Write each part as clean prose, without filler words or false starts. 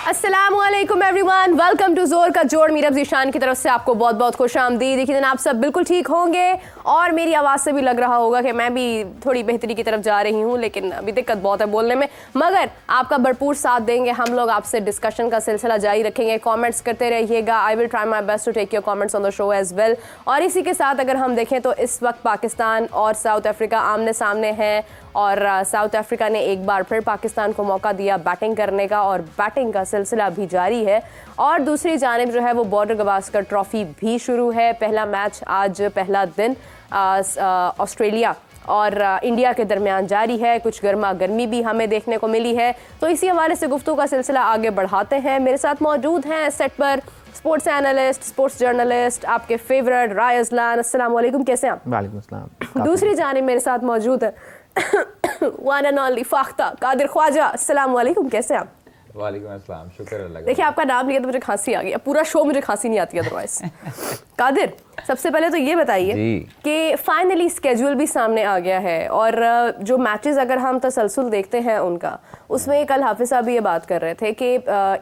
अस्सलामुअलैकुम everyone, welcome to जोर का जोड़। मीरब ज़ीशान की तरफ से आपको बहुत बहुत खुश आमदीद। देखिए आप सब बिल्कुल ठीक होंगे और मेरी आवाज़ से भी लग रहा होगा कि मैं भी थोड़ी बेहतरी की तरफ जा रही हूँ, लेकिन अभी दिक्कत बहुत है बोलने में। मगर आपका भरपूर साथ देंगे हम लोग, आपसे डिस्कशन का सिलसिला जारी रखेंगे। कॉमेंट्स करते रहिएगा। I will try my best to take your comments on the show as well. और इसी के साथ अगर हम देखें तो इस वक्त पाकिस्तान और साउथ अफ्रीका आमने सामने हैं और साउथ अफ्रीका ने एक बार फिर पाकिस्तान को मौका दिया बैटिंग करने का और बैटिंग का सिलसिला भी जारी है। और दूसरी जानिब जो है वो बॉर्डर गवास्कर ट्रॉफी भी शुरू है। पहला मैच आज पहला दिन ऑस्ट्रेलिया और इंडिया के दरमियान जारी है। कुछ गर्मा गर्मी भी हमें देखने को मिली है, तो इसी हवाले से गुफ्तगू का सिलसिला आगे बढ़ाते हैं। मेरे साथ मौजूद हैं सेट पर स्पोर्ट्स एनालिस्ट, स्पोर्ट्स जर्नलिस्ट, आपके फेवरेट राय असलान। अस्सलाम वालेकुम, कैसे हैं आप? वालेकुम अस्सलाम। दूसरी जानिब मेरे साथ मौजूद है one and only Fakhta Qadir Khawaja. अस्सलाम वालेकुम, कैसे हैं आप? वालेकुम अस्सलाम, शुक्र अल्लाह। देखिए आपका नाम लिया तो मुझे खांसी आ गई। पूरा शो मुझे खांसी नहीं आती अदरवाइज। कादिर, सबसे पहले तो ये बताइए कि फाइनली स्केड्यूल भी सामने आ गया है और जो मैचेस अगर हम तसलसल देखते हैं उनका, उसमें कल हाफिज साहब भी ये बात कर रहे थे कि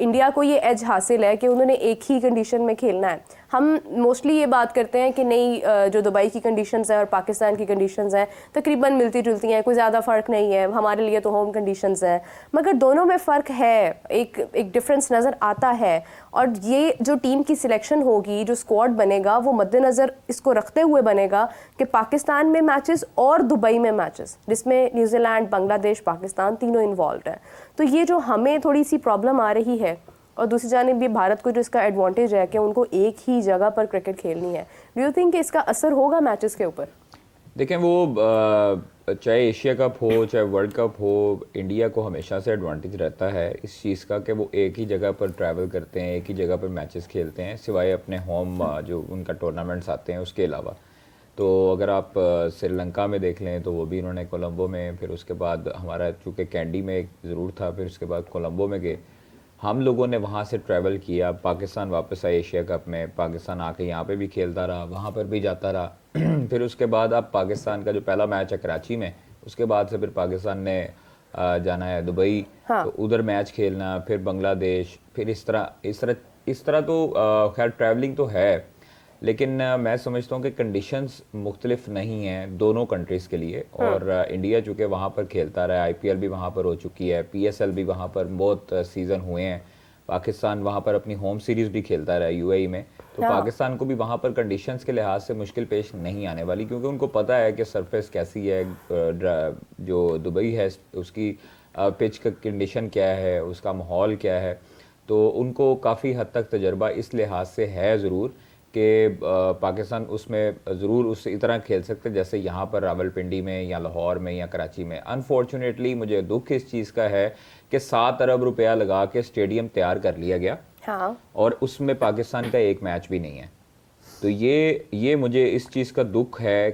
इंडिया को ये एज हासिल है कि उन्होंने एक ही कंडीशन में खेलना है। हम मोस्टली ये बात करते हैं कि नहीं, जो दुबई की कंडीशंस हैं और पाकिस्तान की कंडीशंस हैं तकरीबन मिलती जुलती हैं, कोई ज़्यादा फ़र्क नहीं है। हमारे लिए तो होम कंडीशंस हैं, मगर दोनों में फ़र्क है, एक डिफरेंस नज़र आता है। और ये जो टीम की सिलेक्शन होगी, जो स्क्वाड बनेगा, वो मद्देनज़र इसको रखते हुए बनेगा कि पाकिस्तान में मैचेस और दुबई में मैचेस, जिसमें न्यूजीलैंड, बांग्लादेश, पाकिस्तान तीनों इन्वॉल्व है। तो ये जो हमें थोड़ी सी प्रॉब्लम आ रही है, और दूसरी जानिब भी भारत को जो इसका एडवांटेज है कि उनको एक ही जगह पर क्रिकेट खेलनी है, डू यू थिंक कि इसका असर होगा मैचेस के ऊपर? देखें, वो चाहे एशिया कप हो चाहे वर्ल्ड कप हो, इंडिया को हमेशा से एडवांटेज रहता है इस चीज़ का कि वो एक ही जगह पर ट्रैवल करते हैं, एक ही जगह पर मैचेस खेलते हैं, सिवाय अपने होम जो उनका टूर्नामेंट्स आते हैं उसके अलावा। तो अगर आप श्रीलंका में देख लें तो वो भी इन्होंने कोलंबो में, फिर उसके बाद हमारा चूँकि कैंडी में ज़रूर था, फिर उसके बाद कोलंबो में गए। हम लोगों ने वहाँ से ट्रैवल किया, पाकिस्तान वापस आए एशिया कप में, पाकिस्तान आके यहाँ पे भी खेलता रहा, वहाँ पर भी जाता रहा। फिर उसके बाद अब पाकिस्तान का जो पहला मैच है कराची में, उसके बाद से फिर पाकिस्तान ने जाना है दुबई। हाँ। तो उधर मैच खेलना, फिर बांग्लादेश, फिर इस तरह तो खैर ट्रैवलिंग तो है, लेकिन मैं समझता हूँ कि कंडीशंस मुख्तलिफ नहीं हैं दोनों कंट्रीज़ के लिए। और इंडिया चूँकि वहाँ पर खेलता रहा है, IPL भी वहाँ पर हो चुकी है, PSL भी वहाँ पर बहुत सीज़न हुए हैं, पाकिस्तान वहाँ पर अपनी होम सीरीज़ भी खेलता रहा है UAE में। तो पाकिस्तान को भी वहाँ पर कंडीशंस के लिहाज से मुश्किल पेश नहीं आने वाली, क्योंकि उनको पता है कि सरफेस कैसी है, जो दुबई है उसकी पिच का कंडीशन क्या है, उसका माहौल क्या है। तो उनको काफ़ी हद तक तजर्बा इस लिहाज से है ज़रूर कि पाकिस्तान उसमें ज़रूर उस तरह खेल सकते जैसे यहाँ पर रावलपिंडी में या लाहौर में या कराची में। अनफॉर्चुनेटली मुझे दुख इस चीज़ का है कि 7 अरब रुपया लगा के स्टेडियम तैयार कर लिया गया। हाँ। और उसमें पाकिस्तान का एक मैच भी नहीं है। तो ये मुझे इस चीज़ का दुख है।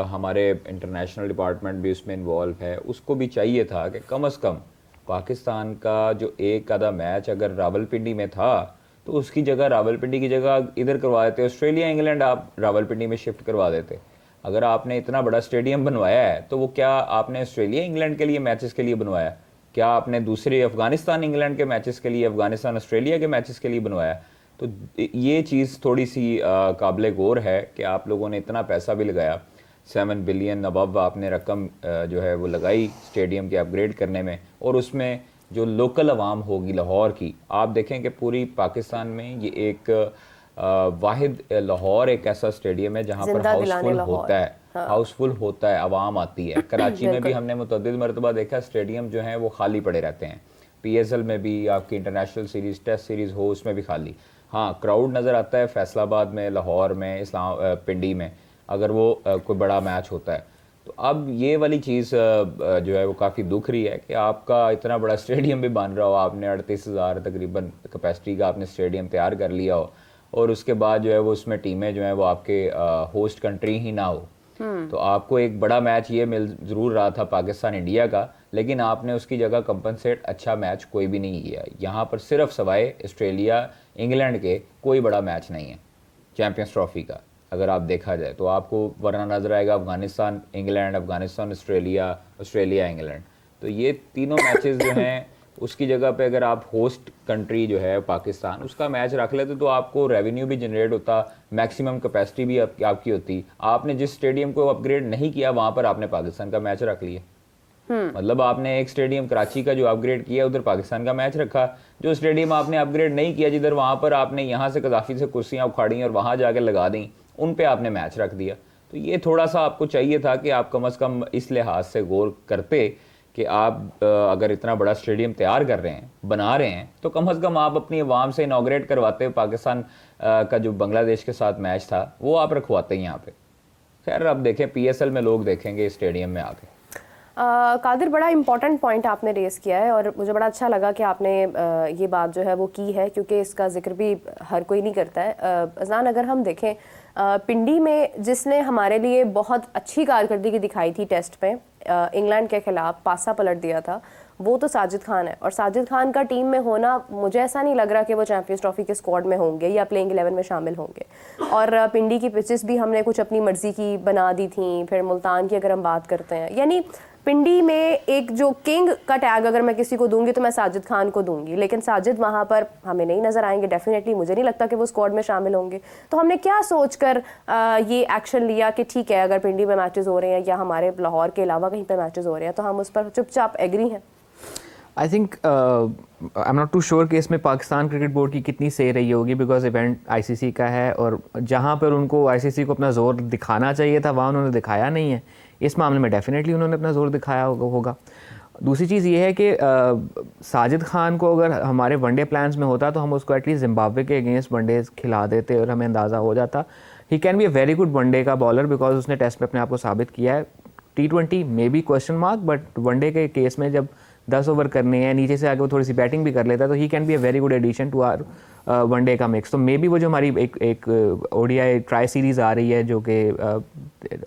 हमारे इंटरनेशनल डिपार्टमेंट भी उसमें इन्वॉल्व है, उसको भी चाहिए था कि कम अज़ कम पाकिस्तान का जो एक आधा मैच अगर रावलपिंडी में था तो उसकी जगह, रावलपिंडी की जगह इधर करवा देते, ऑस्ट्रेलिया इंग्लैंड आप रावलपिंडी में शिफ्ट करवा देते। अगर आपने इतना बड़ा स्टेडियम बनवाया है तो वो क्या आपने ऑस्ट्रेलिया इंग्लैंड के लिए मैचेस के लिए बनवाया? क्या आपने दूसरे अफगानिस्तान इंग्लैंड के मैचेस के लिए, अफगानिस्तान ऑस्ट्रेलिया के मैचेस के लिए बनवाया? तो ये चीज़ थोड़ी सी काबिल गौर है कि आप लोगों ने इतना पैसा भी लगाया, 7 बिलियन अबव आपने रकम जो है वो लगाई स्टेडियम के अपग्रेड करने में, और उसमें जो लोकल आवाम होगी लाहौर की, आप देखें कि पूरी पाकिस्तान में ये एक वाहिद लाहौर एक ऐसा स्टेडियम है जहाँ पर हाउसफुल होता है। हाँ। हाउसफुल होता है, आवाम आती है। कराची में भी हमने मुतअद्दिद मरतबा देखा स्टेडियम जो हैं वो खाली पड़े रहते हैं। PSL में भी आपकी इंटरनेशनल सीरीज़, टेस्ट सीरीज़ हो, उसमें भी खाली। हाँ, क्राउड नज़र आता है फैसलाबाद में, लाहौर में, पिंडी में, अगर वो कोई बड़ा मैच होता है। तो अब ये वाली चीज़ जो है वो काफ़ी दुख रही है कि आपका इतना बड़ा स्टेडियम भी बन रहा हो, आपने 38,000 तकरीबन कैपेसिटी का आपने स्टेडियम तैयार कर लिया हो, और उसके बाद जो है वो उसमें टीमें जो हैं वो आपके होस्ट कंट्री ही ना हो। तो आपको एक बड़ा मैच ये मिल ज़रूर रहा था पाकिस्तान इंडिया का, लेकिन आपने उसकी जगह कंपनसेट अच्छा मैच कोई भी नहीं किया। यहाँ पर सिर्फ सवाए ऑस्ट्रेलिया इंग्लैंड के कोई बड़ा मैच नहीं है चैम्पियंस ट्रॉफी का। अगर आप देखा जाए तो आपको वरना नज़र आएगा Afghanistan England, Afghanistan Australia, Australia England. तो ये तीनों मैचेस जो हैं उसकी जगह पे अगर आप होस्ट कंट्री जो है पाकिस्तान उसका मैच रख लेते तो आपको रेवेन्यू भी जनरेट होता, मैक्सिमम कैपेसिटी भी आपकी होती। आपने जिस स्टेडियम को अपग्रेड नहीं किया वहाँ पर आपने पाकिस्तान का मैच रख लिया। मतलब आपने एक स्टेडियम कराची का जो अपग्रेड किया उधर पाकिस्तान का मैच रखा, जो स्टेडियम आपने अपग्रेड नहीं किया जिधर वहाँ पर आपने यहाँ से कदाफी से कुर्सियाँ उखाड़ी और वहाँ जाके लगा दी, उन पे आपने मैच रख दिया। तो ये थोड़ा सा आपको चाहिए था कि आप कम से कम इस लिहाज से गौर करते कि आप अगर इतना बड़ा स्टेडियम तैयार कर रहे हैं, बना रहे हैं, तो कम से कम आप अपनी आवाम से इनाग्रेट करवाते। पाकिस्तान का जो बांग्लादेश के साथ मैच था वो आप रखवाते हैं यहाँ पे। खैर अब देखें PSL में लोग देखेंगे स्टेडियम में आके। कादिर, बड़ा इंपॉर्टेंट पॉइंट आपने रेस किया है और मुझे बड़ा अच्छा लगा कि आपने ये बात जो है वो की है, क्योंकि इसका जिक्र भी हर कोई नहीं करता है। अज़ान, अगर हम देखें पिंडी में जिसने हमारे लिए बहुत अच्छी कारकर्दगी दिखाई थी टेस्ट में, इंग्लैंड के खिलाफ पासा पलट दिया था, वो तो साजिद खान है। और साजिद खान का टीम में होना, मुझे ऐसा नहीं लग रहा कि वो चैंपियंस ट्रॉफी के स्क्वाड में होंगे या प्लेइंग 11 में शामिल होंगे। और पिंडी की पिचेस भी हमने कुछ अपनी मर्जी की बना दी थी। फिर मुल्तान की अगर हम बात करते हैं, यानी पिंडी में एक जो किंग का टैग अगर मैं किसी को दूंगी तो मैं साजिद खान को दूंगी, लेकिन साजिद वहाँ पर हमें नहीं नज़र आएंगे डेफिनेटली। मुझे नहीं लगता कि वो स्क्वाड में शामिल होंगे। तो हमने क्या सोचकर ये एक्शन लिया कि ठीक है, अगर पिंडी में मैचेस हो रहे हैं या हमारे लाहौर के अलावा कहीं पर मैचेस हो रहे हैं तो हम उस पर चुपचाप एग्री हैं। I think I am not too sure कि इसमें पाकिस्तान क्रिकेट बोर्ड की कितनी सही रही होगी, बिकॉज इवेंट ICC का है और जहाँ पर उनको ICC को अपना जोर दिखाना चाहिए था वहाँ उन्होंने दिखाया नहीं है। इस मामले में डेफिनेटली उन्होंने अपना जोर दिखाया होगा। दूसरी चीज़ ये है कि साजिद खान को अगर हमारे वनडे प्लान्स में होता तो हम उसको एटलीस्ट जिम्बाब्वे के अगेंस्ट वनडे खिला देते और हमें अंदाज़ा हो जाता। ही can be a very good one day का बॉलर, बिकॉज उसने टेस्ट में अपने आप को साबित किया है। T20 may be question mark, but one day के केस में जब 10 ओवर करने हैं, नीचे से आगे वो थोड़ी सी बैटिंग भी कर लेता है, तो he can be a very good addition to our one day का मिक्स। तो मे बी वो जो हमारी एक ODI ट्राई सीरीज़ आ रही है जो कि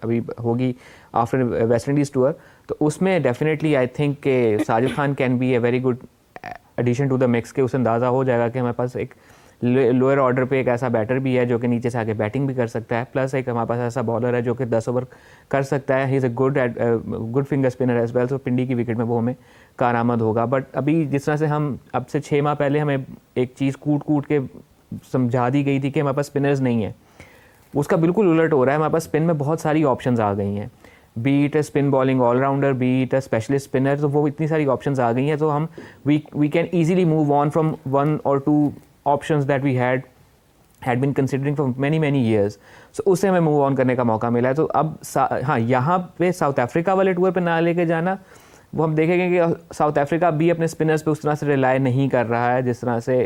अभी होगी आफ्टर वेस्ट इंडीज़ टूर, तो उसमें डेफिनेटली आई थिंक कि Sajid Khan can be a very good addition to the mix के उसे अंदाज़ा हो जाएगा कि हमारे पास एक लोअर ऑर्डर पे एक ऐसा बैटर भी है जो कि नीचे से आके बैटिंग भी कर सकता है, प्लस एक हमारे पास ऐसा बॉलर है जो कि 10 ओवर कर सकता है। He is a good finger spinner as well. तो पिंडी की विकेट में वो हमें कारआमद होगा। बट अभी जिस तरह से हम अब से 6 माह पहले हमें एक चीज़ कूट के समझा दी गई थी कि हमारे पास स्पिनर्स नहीं है, उसका बिल्कुल उलट हो रहा है। हमारे पास स्पिन में बहुत सारी ऑप्शंस आ गई हैं, be it spin bowling allrounder, be it specialist spinner, तो वो इतनी सारी ऑप्शंस आ गई हैं। तो हम we can easily move on from 1 or 2 options that we had been considering for many years. So उससे हमें मूव ऑन करने का मौका मिला है। तो अब हाँ, यहाँ पे साउथ अफ्रीका वाले टूर पे ना लेके जाना, वो हम देखेंगे कि साउथ अफ्रीका भी अपने स्पिनर्स पे उस तरह से रिलाई नहीं कर रहा है जिस तरह से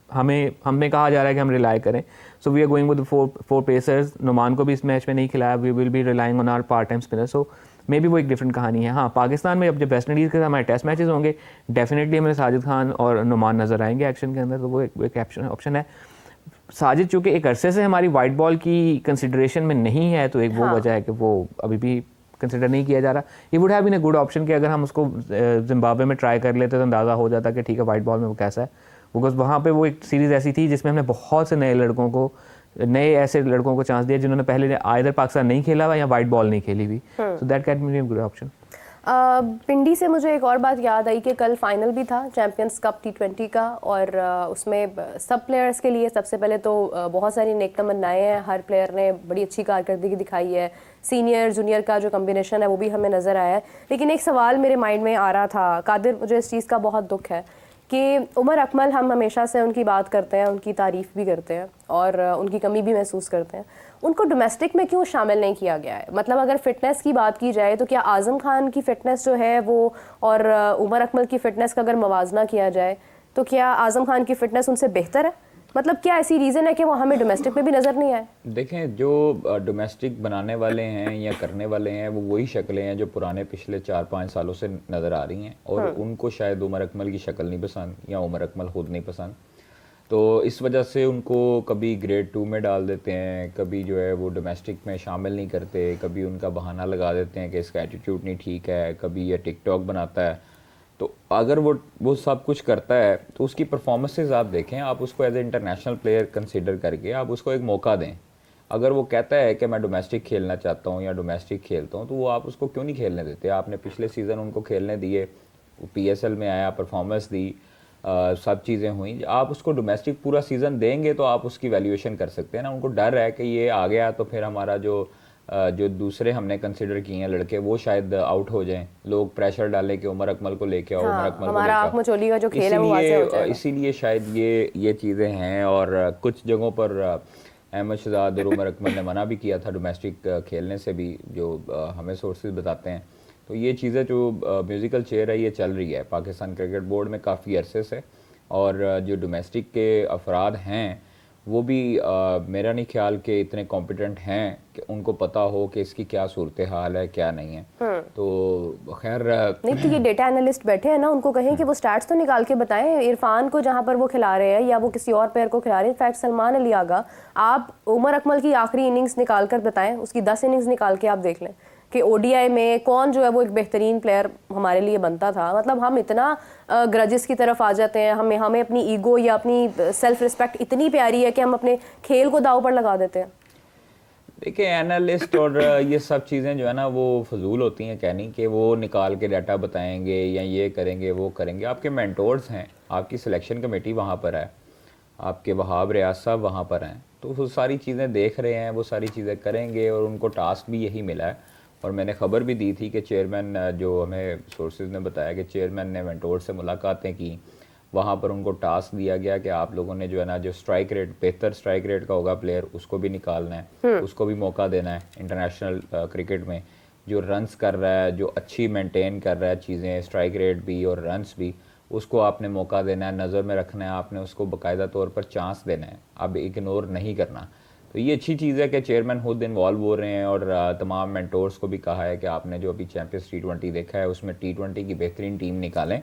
हमें कहा जा रहा है कि हम रिलाई करें। So we are going with 4 pacers. Noman को भी इस मैच में नहीं खिलाया, we will be relying on our part time spinner. So maybe वो एक डिफरेंट कहानी है। हाँ, पाकिस्तान में अब जब वेस्ट इंडीज़ के साथ हमारे टेस्ट मैचेस होंगे, डेफिनेटली हमें साजिद खान और नुमान नज़र आएंगे एक्शन के अंदर, तो वो एक ऑप्शन है। साजिद चूँकि एक अरसे से हमारी वाइट बॉल की कंसिडरेशन में नहीं है, तो एक वो वजह है कि वो अभी भी कंसिडर नहीं किया जा रहा। ये would have been a good option कि अगर हम उसको जिम्बाब्वे में ट्राई कर लेते तो अंदाज़ा हो जाता कि ठीक है वाइट बॉल में वो कैसा है। बिकॉज वहाँ पे वो एक सीरीज़ ऐसी थी जिसमें हमने बहुत से नए ऐसे लड़कों को चांस दिया जिन्होंने पहले आइदर पाकिस्तान नहीं खेला हुआ या वाइट बॉल नहीं खेली हुई। So that can be a good option. Pindi से मुझे एक और बात याद आई कि कल फाइनल भी था चैंपियंस कप T20 का, और उसमें सब प्लेयर्स के लिए सबसे पहले तो बहुत सारी नेक तमन्नाएं हैं। हर प्लेयर ने बड़ी अच्छी कारकर्दगी दिखाई है। सीनियर जूनियर का जो कम्बिनेशन है वो भी हमें नज़र आया है। लेकिन एक सवाल मेरे माइंड में आ रहा था कादिर, मुझे इस चीज़ का बहुत दुख है कि उमर अकमल, हम हमेशा से उनकी बात करते हैं, उनकी तारीफ़ भी करते हैं और उनकी कमी भी महसूस करते हैं, उनको डोमेस्टिक में क्यों शामिल नहीं किया गया है? मतलब अगर फ़िटनेस की बात की जाए तो क्या आज़म खान की फ़िटनेस जो है वो और उमर अकमल की फ़िटनेस का अगर मवाजना किया जाए तो क्या आज़म खान की फ़िटनेस उनसे बेहतर है? मतलब क्या ऐसी रीज़न है कि वो हमें डोमेस्टिक में भी नज़र नहीं आए? देखें, जो डोमेस्टिक बनाने वाले हैं या करने वाले हैं वो वही शक्लें हैं जो पुराने पिछले 4-5 सालों से नज़र आ रही हैं, और उनको शायद उमर अकमल की शक्ल नहीं पसंद या उमर अकमल खुद नहीं पसंद। तो इस वजह से उनको कभी ग्रेड 2 में डाल देते हैं, कभी जो है वो डोमेस्टिक में शामिल नहीं करते, कभी उनका बहाना लगा देते हैं कि इसका एटीट्यूड नहीं ठीक है, कभी ये टिकटॉक बनाता है। तो अगर वो सब कुछ करता है तो उसकी परफॉर्मेंसेस आप देखें, आप उसको as a international player consider करके आप उसको एक मौका दें। अगर वो कहता है कि मैं डोमेस्टिक खेलना चाहता हूँ या डोमेस्टिक खेलता हूँ, तो वो आप उसको क्यों नहीं खेलने देते? आपने पिछले सीज़न उनको खेलने दिए, PSL में आया, परफॉर्मेंस दी, सब चीज़ें हुई। आप उसको डोमेस्टिक पूरा सीज़न देंगे तो आप उसकी वैल्यूएशन कर सकते हैं ना। उनको डर है कि ये आ गया तो फिर हमारा जो दूसरे हमने कंसिडर किए हैं लड़के वो शायद आउट हो जाएं, लोग प्रेशर डालें कि उमर अकमल को लेके आओ, उमर अकमल को लेके आओ। मचोली का जो खेल है वो वाज़ेह हो जाएगा। इसीलिए शायद ये चीज़ें हैं। और कुछ जगहों पर अहमद शहजाद और उमर अकमल ने मना भी किया था डोमेस्टिक खेलने से भी, जो हमें सोर्सेज बताते हैं। तो ये चीज़ें जो म्यूज़िकल चेयर है ये चल रही है पाकिस्तान क्रिकेट बोर्ड में काफ़ी अरसे से। और जो डोमेस्टिक के अफराद हैं वो भी मेरा नहीं ख्याल कि इतने कॉम्पिटेंट हैं कि उनको पता हो कि इसकी क्या सूरत हाल है क्या नहीं है। तो खैर नहीं तो ये डेटा एनालिस्ट बैठे हैं ना, उनको कहें कि वो स्टैट्स तो निकाल के बताएं इरफान को जहां पर वो खिला रहे हैं या वो किसी और प्लेयर को खिला रहे हैं। इनफैक्ट सलमान अली आगा, आप उमर अकमल की आखिरी इनिंग्स निकाल कर बताएं, उसकी 10 इनिंग्स निकाल के आप देख लें कि ODI में कौन जो है वो एक बेहतरीन प्लेयर हमारे लिए बनता था। मतलब हम इतना ग्रजेस की तरफ आ जाते हैं, हमें अपनी ईगो या अपनी सेल्फ रिस्पेक्ट इतनी प्यारी है कि हम अपने खेल को दाव पर लगा देते हैं। देखिए एनालिस्ट और ये सब चीज़ें जो है ना वो फजूल होती हैं कहनी कि वो निकाल के डाटा बताएंगे या ये करेंगे वो करेंगे। आपके मेंटोर्स हैं, आपकी सिलेक्शन कमेटी वहाँ पर है, आपके वहाब रियाज साहब वहाँ पर हैं, तो वो सारी चीज़ें देख रहे हैं, वो सारी चीज़ें करेंगे और उनको टास्क भी यही मिला है। और मैंने खबर भी दी थी कि चेयरमैन, जो हमें सोर्सेज ने बताया कि चेयरमैन ने मेंटोर से मुलाकातें की, वहाँ पर उनको टास्क दिया गया कि आप लोगों ने जो है ना जो स्ट्राइक रेट, बेहतर स्ट्राइक रेट का होगा प्लेयर उसको भी निकालना है, उसको भी मौका देना है इंटरनेशनल क्रिकेट में। जो रन्स कर रहा है, जो अच्छी मेंटेन कर रहा है चीज़ें, स्ट्राइक रेट भी और रन्स भी, उसको आपने मौका देना है, नज़र में रखना है, आपने उसको बाकायदा तौर पर चांस देना है, अब इग्नोर नहीं करना। तो ये अच्छी चीज़ है कि चेयरमैन खुद इन्वॉल्व हो रहे हैं और तमाम मेंटोर्स को भी कहा है कि आपने जो अभी चैंपियंस T20 देखा है उसमें T20 की बेहतरीन टीम निकालें,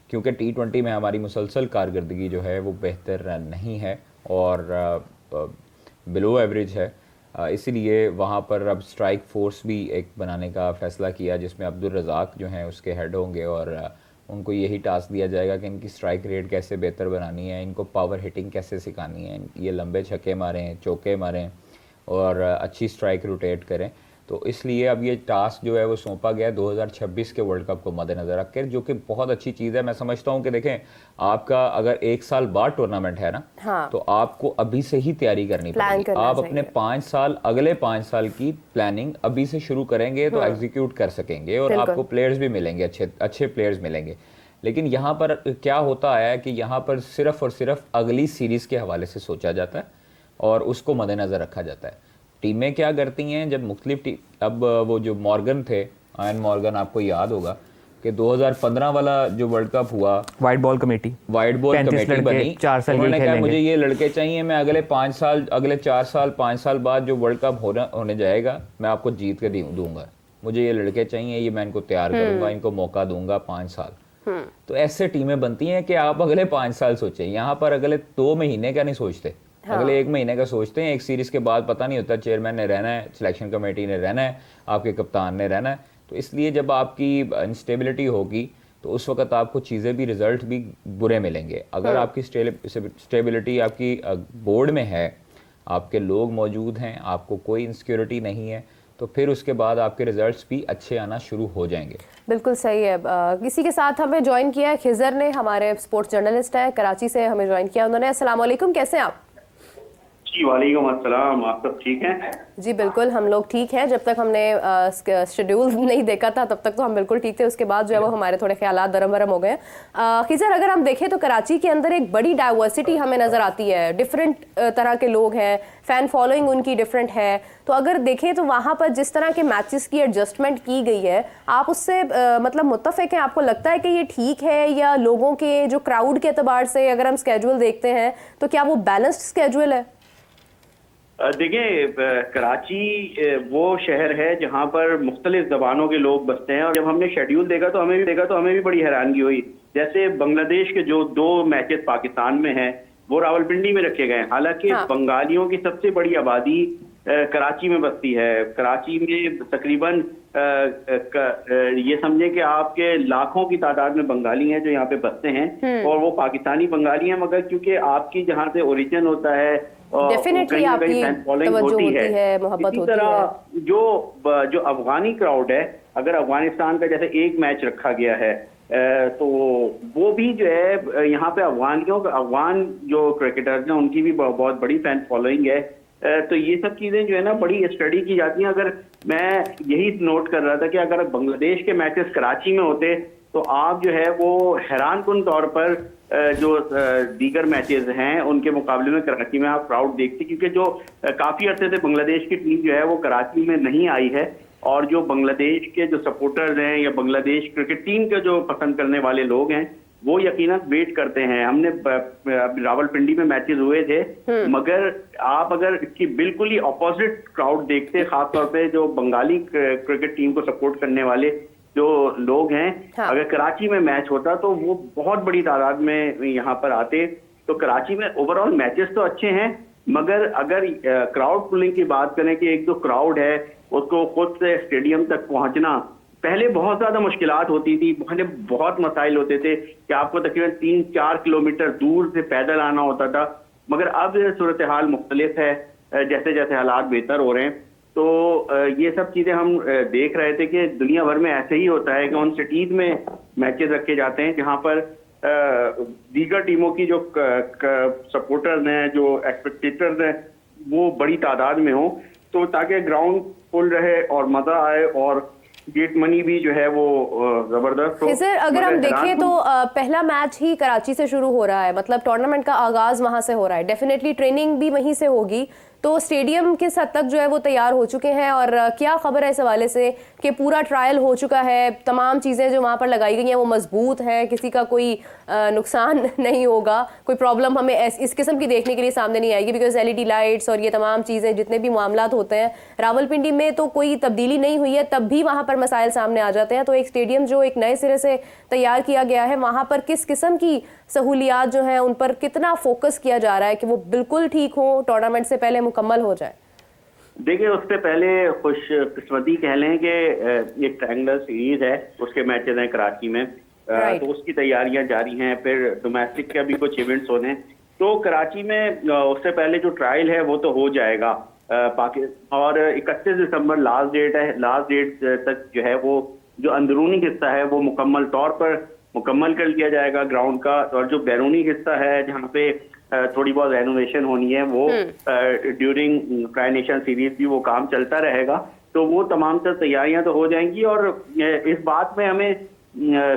क्योंकि T20 में हमारी मुसलसल कारकर्दगी जो है वो बेहतर नहीं है और बिलो एवरेज है। इसीलिए वहाँ पर अब स्ट्राइक फोर्स भी एक बनाने का फ़ैसला किया जिसमें अब्दुल रज़ाक जो हैं उसके हेड होंगे और उनको यही टास्क दिया जाएगा कि इनकी स्ट्राइक रेट कैसे बेहतर बनानी है, इनको पावर हिटिंग कैसे सिखानी है, ये लंबे छक्के मारें, चौके मारें और अच्छी स्ट्राइक रोटेट करें। तो इसलिए अब ये टास्क जो है वो सौंपा गया 2026 के वर्ल्ड कप को मद्देनज़र रखकर, जो कि बहुत अच्छी चीज़ है। मैं समझता हूँ कि देखें, आपका अगर 1 साल बाद टूर्नामेंट है ना, हाँ। तो आपको अभी से ही तैयारी करनी पड़ेगी। आप अपने 5 साल, अगले 5 साल की प्लानिंग अभी से शुरू करेंगे तो एग्जीक्यूट कर सकेंगे और आपको प्लेयर्स भी मिलेंगे, अच्छे प्लेयर्स मिलेंगे। लेकिन यहाँ पर क्या होता है कि यहाँ पर सिर्फ और सिर्फ अगली सीरीज़ के हवाले से सोचा जाता है और उसको मद्देनज़र रखा जाता है। टीमें क्या करती हैं, जब मुख्तलिफ अब वो जो मॉर्गन थे, आयन मॉर्गन, आपको याद होगा कि 2015 वाला जो वर्ल्ड कप हुआ, वाइट बॉल कमेटी बनी, 4 साल उन्होंने कहा मुझे ये लड़के चाहिए, मैं अगले 5 साल, अगले 4 साल, 5 साल बाद जो वर्ल्ड कप होने जाएगा मैं आपको जीत के दूंगा, मुझे ये लड़के चाहिए, ये मैं इनको तैयार करूंगा, इनको मौका दूंगा 5 साल। तो ऐसे टीमें बनती हैं कि आप अगले 5 साल सोचें। यहाँ पर अगले 2 महीने का नहीं सोचते, अगले 1 महीने का सोचते हैं। एक सीरीज के बाद पता नहीं होता चेयरमैन ने रहना है, सिलेक्शन कमेटी ने रहना है, आपके कप्तान ने रहना है। तो इसलिए जब आपकी इंस्टेबिलिटी होगी तो उस वक्त आपको चीज़ें भी, रिजल्ट भी बुरे मिलेंगे। अगर आपकी स्टेबिलिटी आपकी बोर्ड में है, आपके लोग मौजूद हैं, आपको कोई इनसिक्योरिटी नहीं है, तो फिर उसके बाद आपके रिजल्ट्स भी अच्छे आना शुरू हो जाएंगे। बिल्कुल सही है। किसी के साथ हमें ज्वाइन किया है, खिजर ने, हमारे स्पोर्ट्स जर्नलिस्ट हैं, कराची से हमें ज्वाइन किया उन्होंने। अस्सलाम वालेकुम, कैसे हैं आप? जी वालेकुम अस्सलाम, आप सब ठीक हैं? जी बिल्कुल, हम लोग ठीक हैं। जब तक हमने शेड्यूल नहीं देखा था तब तक तो हम बिल्कुल ठीक थे, उसके बाद जो है वो हमारे थोड़े ख्यालात दरम बरम हो गए। खिजर, अगर हम देखें तो कराची के अंदर एक बड़ी डाइवर्सिटी हमें नज़र आती है, डिफरेंट तरह के लोग हैं, फ़ैन फॉलोइंग उनकी डिफरेंट है। तो अगर देखें तो वहाँ पर जिस तरह के मैचेस की एडजस्टमेंट की गई है, आप उससे मतलब मुत्तफ़िक़ हैं? आपको लगता है कि ये ठीक है, या लोगों के जो क्राउड के अतबार से अगर हम स्केड्यूल देखते हैं तो क्या वो बैलेंस्ड स्केड्यूल है? देखिए, कराची वो शहर है जहाँ पर मुख्तलिफ ज़बानों के लोग बसते हैं, और जब हमने शेड्यूल देखा तो हमें भी बड़ी हैरानगी हुई। जैसे बांग्लादेश के जो 2 मैचेस पाकिस्तान में हैं वो रावलपिंडी में रखे गए, हालांकि बंगालियों की सबसे बड़ी आबादी कराची में बसती है। कराची में तकरीबन ये समझे कि आपके लाखों की तादाद में बंगाली हैं जो यहाँ पे बसते हैं, और वो पाकिस्तानी बंगाली हैं, मगर क्योंकि आपकी जहाँ से ओरिजिन होता है डेफिनेटली आपकी तवज्जो होती है, मोहब्बत होती है। जो अफगानी क्राउड है, अगर अफगानिस्तान का जैसे एक मैच रखा गया है तो वो भी जो है यहाँ पे अफगान जो क्रिकेटर्स हैं उनकी भी बहुत बड़ी फैन फॉलोइंग है। तो ये सब चीजें जो है ना बड़ी स्टडी की जाती हैं। अगर मैं यही नोट कर रहा था कि अगर बांग्लादेश के मैचेस कराची में होते तो आप जो है वो हैरानकुन तौर पर जो दीगर मैचेस हैं उनके मुकाबले में कराची में आप क्राउड देखते, क्योंकि जो काफी अरसे से बांग्लादेश की टीम जो है वो कराची में नहीं आई है और जो बांग्लादेश के जो सपोर्टर्स हैं या बांग्लादेश क्रिकेट टीम के जो पसंद करने वाले लोग हैं वो यकीनन वेट करते हैं। हमने रावलपिंडी में मैचेस हुए थे, मगर आप अगर इसकी बिल्कुल ही ऑपोजिट क्राउड देखते, खासतौर पे जो बंगाली क्रिकेट टीम को सपोर्ट करने वाले जो लोग हैं, हाँ। अगर कराची में मैच होता तो वो बहुत बड़ी तादाद में यहाँ पर आते। तो कराची में ओवरऑल मैचेस तो अच्छे हैं, मगर अगर क्राउड पुलिंग की बात करें कि एक जो क्राउड है उसको खुद से स्टेडियम तक पहुंचना, पहले बहुत ज्यादा मुश्किलात होती थी, बहुत मसाइल होते थे कि आपको तकरीबन 3-4 किलोमीटर दूर से पैदल आना होता था। मगर अब सूरत हाल मुख्तलिफ है, जैसे जैसे हालात बेहतर हो रहे हैं। तो ये सब चीजें हम देख रहे थे कि दुनिया भर में ऐसे ही होता है कि उन सिटीज में मैचेस रखे जाते हैं जहां पर दीगर टीमों की जो सपोर्टर्स हैं, जो एक्सपेक्टेटर्स हैं, वो बड़ी तादाद में हो, तो ताकि ग्राउंड फुल रहे और मजा आए और गेट मनी भी जो है वो जबरदस्त हो। सर अगर हम देखें तो पहला मैच ही कराची से शुरू हो रहा है, मतलब टूर्नामेंट का आगाज वहां से हो रहा है, डेफिनेटली ट्रेनिंग भी वहीं से होगी, तो स्टेडियम किस हद तक जो है वो तैयार हो चुके हैं और क्या खबर है इस हवाले से कि पूरा ट्रायल हो चुका है, तमाम चीज़ें जो वहाँ पर लगाई गई हैं वो मजबूत हैं, किसी का कोई नुकसान नहीं होगा, कोई प्रॉब्लम हमें इस किस्म की देखने के लिए सामने नहीं आएगी, बिकॉज LED लाइट्स और ये तमाम चीज़ें जितने भी मामलात होते हैं रावलपिंडी में तो कोई तब्दीली नहीं हुई है, तब भी वहाँ पर मसाइल सामने आ जाते हैं। तो एक स्टेडियम जो एक नए सिरे से तैयार किया गया है, वहाँ पर किस किस्म की सहूलियात जो हैं उन पर कितना फोकस किया जा रहा है कि वो बिल्कुल ठीक हो, टूर्नामेंट से पहले मुकम्मल हो जाए? देखिए, उससे पहले खुश किस्मती कह लें कि एक ट्रायंगुलर सीरीज है, उसके मैचेस हैं कराची में, तो उसकी तैयारियां जारी हैं। फिर डोमेस्टिक के भी कुछ इवेंट्स होने हैं, तो कराची में उससे पहले जो ट्रायल है वो तो हो जाएगा और 31 दिसंबर लास्ट डेट है। लास्ट डेट तक जो है वो जो अंदरूनी हिस्सा है वो मुकम्मल तौर पर मुकम्मल कर लिया जाएगा ग्राउंड का, और जो बैरूनी हिस्सा है जहाँ पे थोड़ी बहुत रेनोवेशन होनी है वो ड्यूरिंग ट्राई नेशन सीरीज भी वो काम चलता रहेगा। तो वो तमाम तर तैयारियां तो हो जाएंगी और इस बात में हमें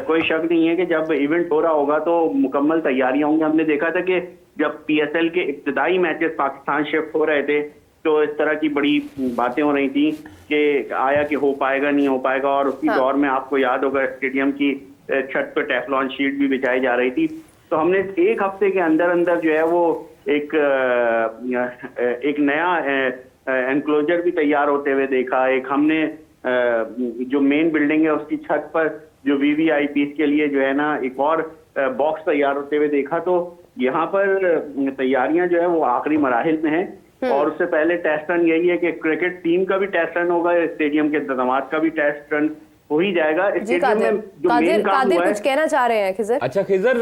कोई शक नहीं है कि जब इवेंट हो रहा होगा तो मुकम्मल तैयारियां होंगी। हमने देखा था कि जब PSL के इब्तदाई मैचेस पाकिस्तान शिफ्ट हो रहे थे तो इस तरह की बड़ी बातें हो रही थी कि आया कि हो पाएगा नहीं हो पाएगा, और उसी दौर में आपको याद होगा स्टेडियम की छत पर टेफ्लॉन शीट भी बिछाई जा रही थी। तो हमने एक हफ्ते के अंदर अंदर जो है वो एक नया एनक्लोजर भी तैयार होते हुए देखा। एक हमने जो मेन बिल्डिंग है उसकी छत पर जो VVIPs के लिए जो है ना एक और बॉक्स तैयार होते हुए देखा। तो यहाँ पर तैयारियां जो है वो आखिरी मराहिल में है, और उससे पहले टेस्ट रन यही है कि क्रिकेट टीम का भी टेस्ट रन होगा, स्टेडियम के इंतजाम का भी टेस्ट रन हो ही जाएगा। स्टेडियम में जो मेन काम हुआ है, कुछ कहना चाह रहे हैं खिजर? अच्छा खिजर,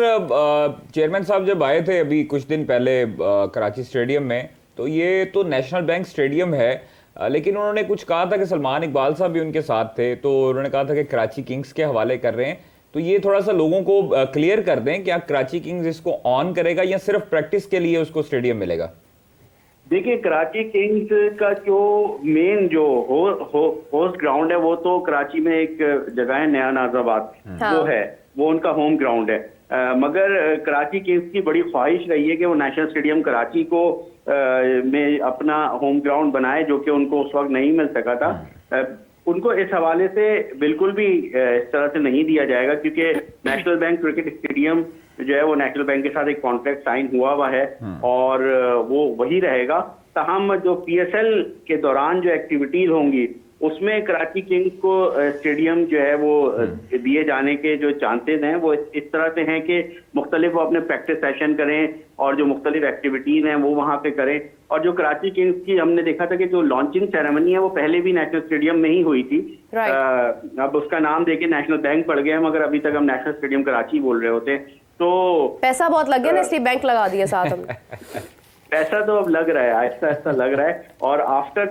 चेयरमैन साहब जब आए थे अभी कुछ दिन पहले कराची स्टेडियम में, तो ये तो नेशनल बैंक स्टेडियम है, लेकिन उन्होंने कुछ कहा था कि सलमान इकबाल साहब भी उनके साथ थे, तो उन्होंने कहा था कि कराची किंग्स के हवाले कर रहे हैं। तो ये थोड़ा सा लोगों को क्लियर कर दें, क्या कराची किंग्स इसको ऑन करेगा या सिर्फ प्रैक्टिस के लिए उसको स्टेडियम मिलेगा? देखिए, कराची किंग्स का जो मेन जो होस्ट ग्राउंड है वो तो कराची में एक जगह है नया नाजाबाद, वो है, वो उनका होम ग्राउंड है। मगर कराची किंग्स की बड़ी ख्वाहिश रही है कि वो नेशनल स्टेडियम कराची को में अपना होम ग्राउंड बनाए, जो कि उनको उस वक्त नहीं मिल सका था। उनको इस हवाले से बिल्कुल भी इस तरह से नहीं दिया जाएगा, क्योंकि नेशनल बैंक क्रिकेट स्टेडियम जो है वो नेशनल बैंक के साथ एक कॉन्ट्रैक्ट साइन हुआ है और वो वही रहेगा। तहम जो PSL के दौरान जो एक्टिविटीज होंगी उसमें कराची किंग्स को स्टेडियम जो है वो दिए जाने के जो चांसेस हैं वो इस तरह से हैं कि मुख्तलिफ वो अपने प्रैक्टिस सेशन करें और जो मुख्तलिफ एक्टिविटीज हैं वो वहाँ पे करें। और जो कराची किंग्स की हमने देखा था कि जो लॉन्चिंग सेरेमनी है वो पहले भी नेशनल स्टेडियम में ही हुई थी। अब उसका नाम देके नेशनल बैंक पड़ गया है, मगर अभी तक हम नेशनल स्टेडियम कराची बोल रहे होते। तो पैसा बहुत लग गया ना, इसलिए बैंक लगा दिया साथ हमने। पैसा तो अब लग रहा है, आहिस्ता आहिस्ता लग रहा है, और आफ्टर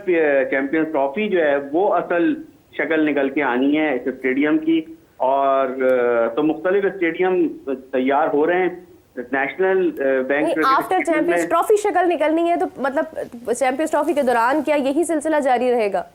चैंपियंस ट्रॉफी जो है वो असल शक्ल निकल के आनी है इस स्टेडियम की। और तो मुख्तलिफ स्टेडियम तैयार हो रहे हैं। National bank after champions trophy शक्ल निकलनी है तो मतलब चैंपियंस ट्रॉफी के दौरान क्या यही सिलसिला जारी रहेगा?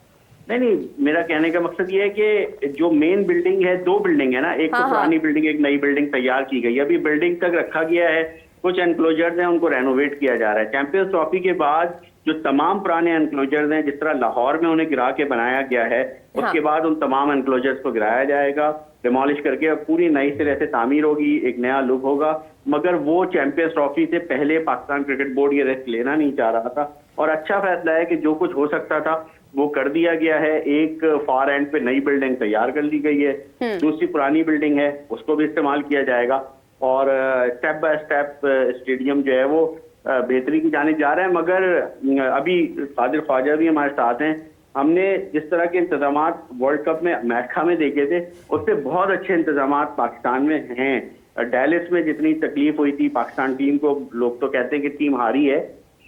नहीं, मेरा कहने का मकसद ये है कि जो मेन बिल्डिंग है, 2 बिल्डिंग है ना, एक तो पुरानी बिल्डिंग, एक नई बिल्डिंग तैयार की गई है। अभी बिल्डिंग तक रखा गया है, कुछ एनक्लोजर्स हैं उनको रेनोवेट किया जा रहा है। चैंपियंस ट्रॉफी के बाद जो तमाम पुराने एनक्लोजर्स हैं, जिस तरह लाहौर में उन्हें गिरा के बनाया गया है, उसके बाद उन तमाम एनक्लोजर्स को गिराया जाएगा, डिमोलिश करके पूरी नई सिरे से तामीर होगी, एक नया लुक होगा। मगर वो चैंपियंस ट्रॉफी से पहले पाकिस्तान क्रिकेट बोर्ड ये रिस्क लेना नहीं चाह रहा था, और अच्छा फैसला है कि जो कुछ हो सकता था वो कर दिया गया है। एक फार एंड पे नई बिल्डिंग तैयार कर ली गई है, दूसरी पुरानी बिल्डिंग है, उसको भी इस्तेमाल किया जाएगा, और स्टेप बाय स्टेप स्टेडियम जो है वो बेहतरी की जाने जा रहा है। मगर अभी कादिर ख्वाजा भी हमारे साथ हैं, हमने जिस तरह के इंतजाम वर्ल्ड कप में मैक्का में देखे थे, उससे बहुत अच्छे इंतजाम पाकिस्तान में हैं। डैलिस में जितनी तकलीफ हुई थी पाकिस्तान टीम को, लोग तो कहते हैं कि टीम हारी है,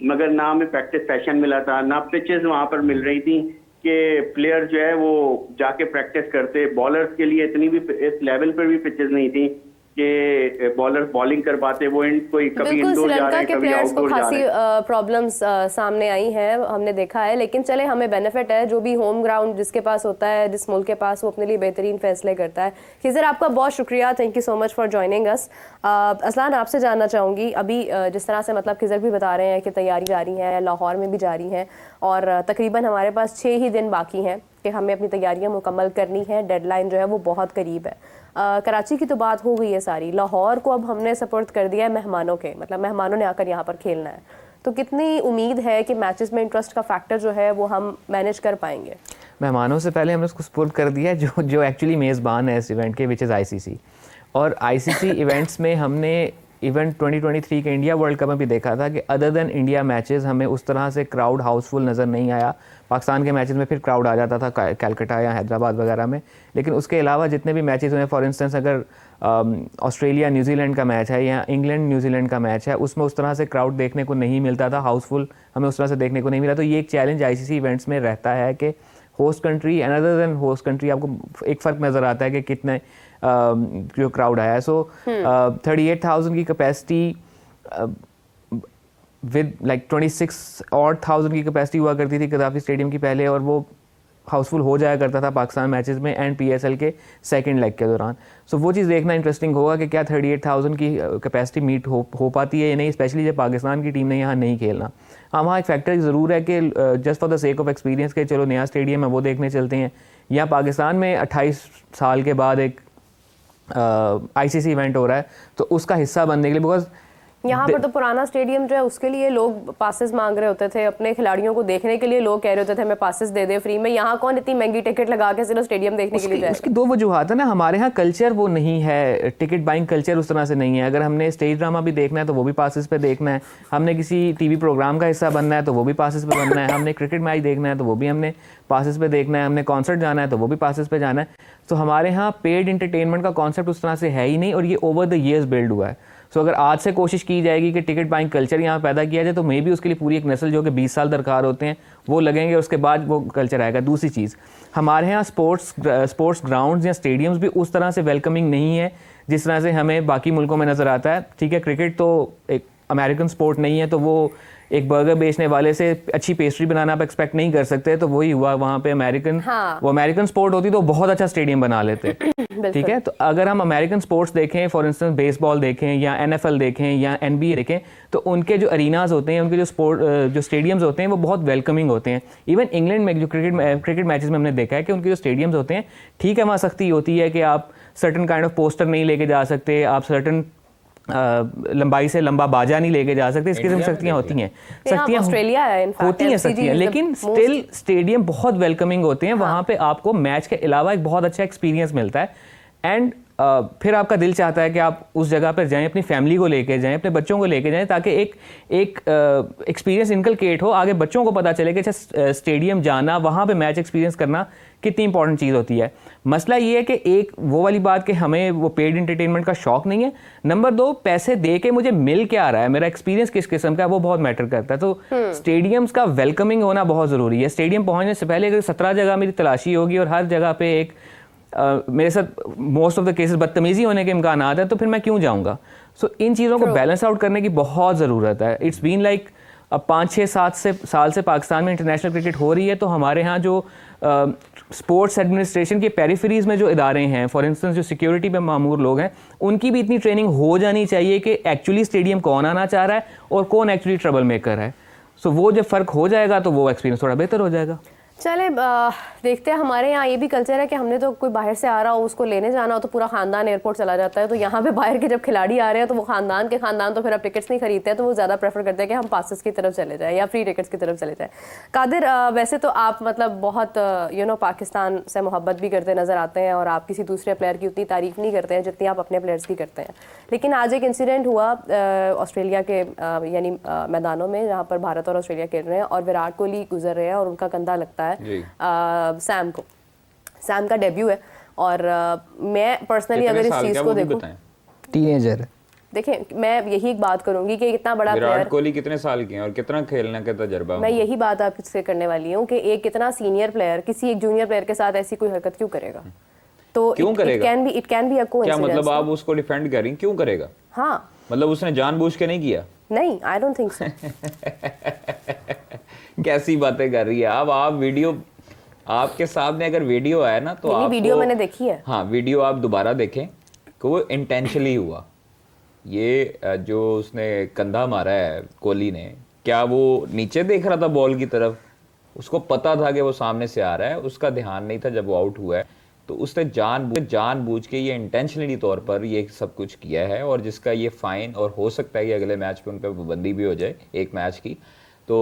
मगर ना हमें प्रैक्टिस सेशन मिला था, ना पिचेस वहां पर मिल रही थी कि प्लेयर जो है वो जाके प्रैक्टिस करते। बॉलर्स के लिए इतनी भी इस लेवल पर भी पिचेस नहीं थी कि बॉलर बॉलिंग कर पाते। वो कोई कभी इंडोर जा रहे हैं, कभी आउटडोर जा रहे हैं। प्रॉब्लम्स सामने आई हैं, हमने देखा है, लेकिन चले हमें बेनिफिट है, जो भी होम ग्राउंड जिसके पास होता है, जिस मुल्क के पास, वो अपने लिए बेहतरीन फैसले करता है। खिज़र, आपका बहुत शुक्रिया, thank you so much for joining us. Aslan, आपसे जानना चाहूँगी, अभी जिस तरह से मतलब खिज़र भी बता रहे हैं कि तैयारी जारी है, लाहौर में भी जारी है, और तकरीबन हमारे पास 6 ही दिन बाकी हैं कि हमें अपनी तैयारियां मुकम्मल करनी है, डेडलाइन जो है वो बहुत करीब है। कराची की तो बात हो गई है सारी, लाहौर को अब हमने सपोर्ट कर दिया है मेहमानों के, मतलब मेहमानों ने आकर यहाँ पर खेलना है, तो कितनी उम्मीद है कि मैचेस में इंटरेस्ट का फैक्टर जो है वो हम मैनेज कर पाएंगे? मेहमानों से पहले हमने उसको सपोर्ट कर दिया है जो एक्चुअली मेज़बान है इस इवेंट के, विच इज़ ICC। और ICC इवेंट्स में हमने इवेंट 2023 के इंडिया वर्ल्ड कप में भी देखा था कि अदर देन इंडिया मैचेस हमें उस तरह से क्राउड हाउसफुल नज़र नहीं आया। पाकिस्तान के मैचेस में फिर क्राउड आ जाता था कलकत्ता या हैदराबाद वगैरह में, लेकिन उसके अलावा जितने भी मैचेस हुए, फॉर इंस्टेंस अगर ऑस्ट्रेलिया न्यूजीलैंड का मैच है या इंग्लैंड न्यूजीलैंड का मैच है, उसमें उस तरह से क्राउड देखने को नहीं मिलता था, हाउसफुल हमें उस तरह से देखने को नहीं मिला। तो ये एक चैलेंज ICC इवेंट्स में रहता है कि host country and other than host country आपको एक फ़र्क नज़र आता है कि कितने जो क्राउड आया है। सो 38,000 की कैपेसिटी विद लाइक 26,000 की कैपेसिटी हुआ करती थी गद्दाफी स्टेडियम की पहले, और वो हाउसफुल हो जाया करता था पाकिस्तान मैचेस में एंड PSL के सेकंड लेग के दौरान। सो वो चीज़ देखना इंटरेस्टिंग होगा कि क्या 38,000 की कैपेसिटी मीट हो पाती है या नहीं, स्पेशली जब पाकिस्तान की टीम ने यहाँ नहीं खेलना। हाँ, वहाँ एक फैक्टर ज़रूर है कि just for the sake of experience के चलो नया स्टेडियम है वो देखने चलते हैं, या पाकिस्तान में 28 साल के बाद एक ICC इवेंट हो रहा है तो उसका हिस्सा बनने के लिए, बिकॉज यहाँ पर तो पुराना स्टेडियम जो है उसके लिए लोग पासेस मांग रहे होते थे, अपने खिलाड़ियों को देखने के लिए लोग कह रहे होते थे हमें पासेस दे दे फ्री में। यहाँ कौन इतनी महंगी टिकट लगा के सिर्फ स्टेडियम देखने के लिए जाएगा? उसकी 2 वजूहत है ना, हमारे यहाँ कल्चर वो नहीं है, टिकट बाइंग कल्चर उस तरह से नहीं है। अगर हमने स्टेज ड्रामा भी देखना है तो वो भी पासेस पे देखना है, हमने किसी TV प्रोग्राम का हिस्सा बनना है तो वो भी पासेस पे बनना है, हमने क्रिकेट मैच देखना है तो वो भी हमने पासेस पे देखना है, हमने कॉन्सर्ट जाना है तो वो भी पासेस पे जाना है। तो हमारे यहाँ पेड इंटरटेनमेंट का कॉन्सेप्ट उस तरह से है ही नहीं, और ये ओवर द ईयर्स बिल्ड हुआ है। सो अगर आज से कोशिश की जाएगी कि टिकट बाइंग कल्चर यहाँ पैदा किया जाए तो मे बी उसके लिए पूरी एक नस्ल जो कि 20 साल दरकार होते हैं वो लगेंगे, उसके बाद वो कल्चर आएगा। दूसरी चीज़, हमारे यहाँ स्पोर्ट्स ग्राउंड्स या स्टेडियम्स भी उस तरह से वेलकमिंग नहीं है जिस तरह से हमें बाकी मुल्कों में नज़र आता है। ठीक है, क्रिकेट तो एक अमेरिकन स्पोर्ट नहीं है, तो वो एक बर्गर बेचने वाले से अच्छी पेस्ट्री बनाना आप एक्सपेक्ट नहीं कर सकते। तो वही हुआ वहाँ पे अमेरिकन, वो अमेरिकन स्पोर्ट होती तो बहुत अच्छा स्टेडियम बना लेते। ठीक है, तो अगर हम अमेरिकन स्पोर्ट्स देखें, फॉर इंस्टेंस बेसबॉल देखें या NFL देखें या NBA देखें, तो उनके जो अरीनाज होते हैं, उनके जो स्टेडियम्स होते हैं वो बहुत वेलकमिंग होते हैं। इवन इंग्लैंड में जो क्रिकेट मैचेस में हमने देखा है कि उनके जो स्टेडियम्स होते हैं, ठीक है वहाँ सख्ती होती है कि आप सर्टन काइंड ऑफ पोस्टर नहीं लेके जा सकते, आप सर्टन लंबाई से लंबा बाजा नहीं लेके जा सकते, इस किस्म की सख्तियाँ होती हैं, सख्तियाँ होती हैं सख्तियाँ, लेकिन स्टिल स्टेडियम बहुत वेलकमिंग होते हैं। वहाँ पे आपको मैच के अलावा एक बहुत अच्छा एक्सपीरियंस मिलता है, एंड फिर आपका दिल चाहता है कि आप उस जगह पर जाएं, अपनी फैमिली को लेके जाएं, अपने बच्चों को लेके जाएं, ताकि एक एक्सपीरियंस इनकलकेट हो, आगे बच्चों को पता चले कि अच्छा स्टेडियम जाना, वहाँ पे मैच एक्सपीरियंस करना कितनी इंपॉर्टेंट चीज़ होती है। मसला ये है कि एक वो वाली बात कि हमें वो पेड इंटरटेनमेंट का शौक नहीं है, नंबर 2 पैसे दे के मुझे मिल क्या रहा है, मेरा एक्सपीरियंस किस किस्म का है, वो बहुत मैटर करता है। तो स्टेडियम्स का वेलकमिंग होना बहुत ज़रूरी है। स्टेडियम पहुँचने से पहले अगर 17 जगह मेरी तलाशी होगी और हर जगह पे एक मेरे साथ मोस्ट ऑफ द केसेस बदतमीजी होने के इम्कान है, तो फिर मैं क्यों जाऊँगा? सो इन चीज़ों को बैलेंस आउट करने की बहुत ज़रूरत है। इट्स बीन लाइक अब 5-6-7 साल से पाकिस्तान में इंटरनेशनल क्रिकेट हो रही है, तो हमारे यहाँ जो स्पोर्ट्स एडमिनिस्ट्रेशन के पेरिफेरीज में जो इदारे हैं, फॉर इंस्टेंस जो सिक्योरिटी पे मामूर लोग हैं, उनकी भी इतनी ट्रेनिंग हो जानी चाहिए कि एक्चुअली स्टेडियम कौन आना चाह रहा है और कौन एक्चुअली ट्रबल मेकर है। सो वो जब फ़र्क हो जाएगा तो वो एक्सपीरियंस थोड़ा बेहतर हो जाएगा। चले देखते हैं, हमारे यहाँ ये भी कल्चर है कि हमने तो कोई बाहर से आ रहा हो, उसको लेने जाना हो तो पूरा खानदान एयरपोर्ट चला जाता है। तो यहाँ पे बाहर के जब खिलाड़ी आ रहे हैं तो वो खानदान के खानदान तो फिर अब टिकट्स नहीं खरीदते हैं, तो वो ज़्यादा प्रेफर करते हैं कि हम पासेस की तरफ चले जाएं या फ्री टिकट्स की तरफ चले जाएं। कादिर, वैसे तो आप मतलब बहुत पाकिस्तान से मोहब्बत भी करते नज़र आते हैं और आप किसी दूसरे प्लेयर की उतनी तारीफ़ नहीं करते हैं जितनी आप अपने प्लेयर्स की करते हैं। लेकिन आज एक इंसिडेंट हुआ ऑस्ट्रेलिया के यानी मैदानों में, जहाँ पर भारत और ऑस्ट्रेलिया खेल रहे हैं और विराट कोहली गुजर रहे हैं और उनका कंधा लगता है सैम का डेब्यू है। और मैं पर्सनली अगर इस चीज को देखूं, टीनेजर, देखें मैं यही एक बात करूंगी कि इतना बड़ा प्लेयर, विराट कोहली कितने साल के हैं और कितना खेलने का तजुर्बा, मैं यही बात आपसे करने वाली हूँ कि एक कितना सीनियर प्लेयर किसी एक जूनियर प्लेयर के साथ ऐसी कोई हरकत क्यों करेगा? तो क्यों करेगा? It can be a coincidence. क्या मतलब आप उसको डिफेंड कर रही हैं? क्यों करेगा? हाँ, मतलब उसने जानबूझ के नहीं किया? नहीं, आई डोंट थिंक सो। कैसी बातें कर रही है आप वीडियो, आपके सामने अगर वीडियो आया ना तो आप वीडियो मैंने देखी है। हाँ, वीडियो आप दोबारा देखें कि वो इंटेंशनली हुआ। ये जो उसने कंधा मारा है कोहली ने, क्या वो नीचे देख रहा था बॉल की तरफ? उसको पता था कि वो सामने से आ रहा है, उसका ध्यान नहीं था जब वो आउट हुआ है। तो उसने जानबूझ के ये इंटेंशनली तौर पर ये सब कुछ किया है, और जिसका ये फाइन, और हो सकता है कि अगले मैच पे उन पर पाबंदी भी हो जाए एक मैच की। तो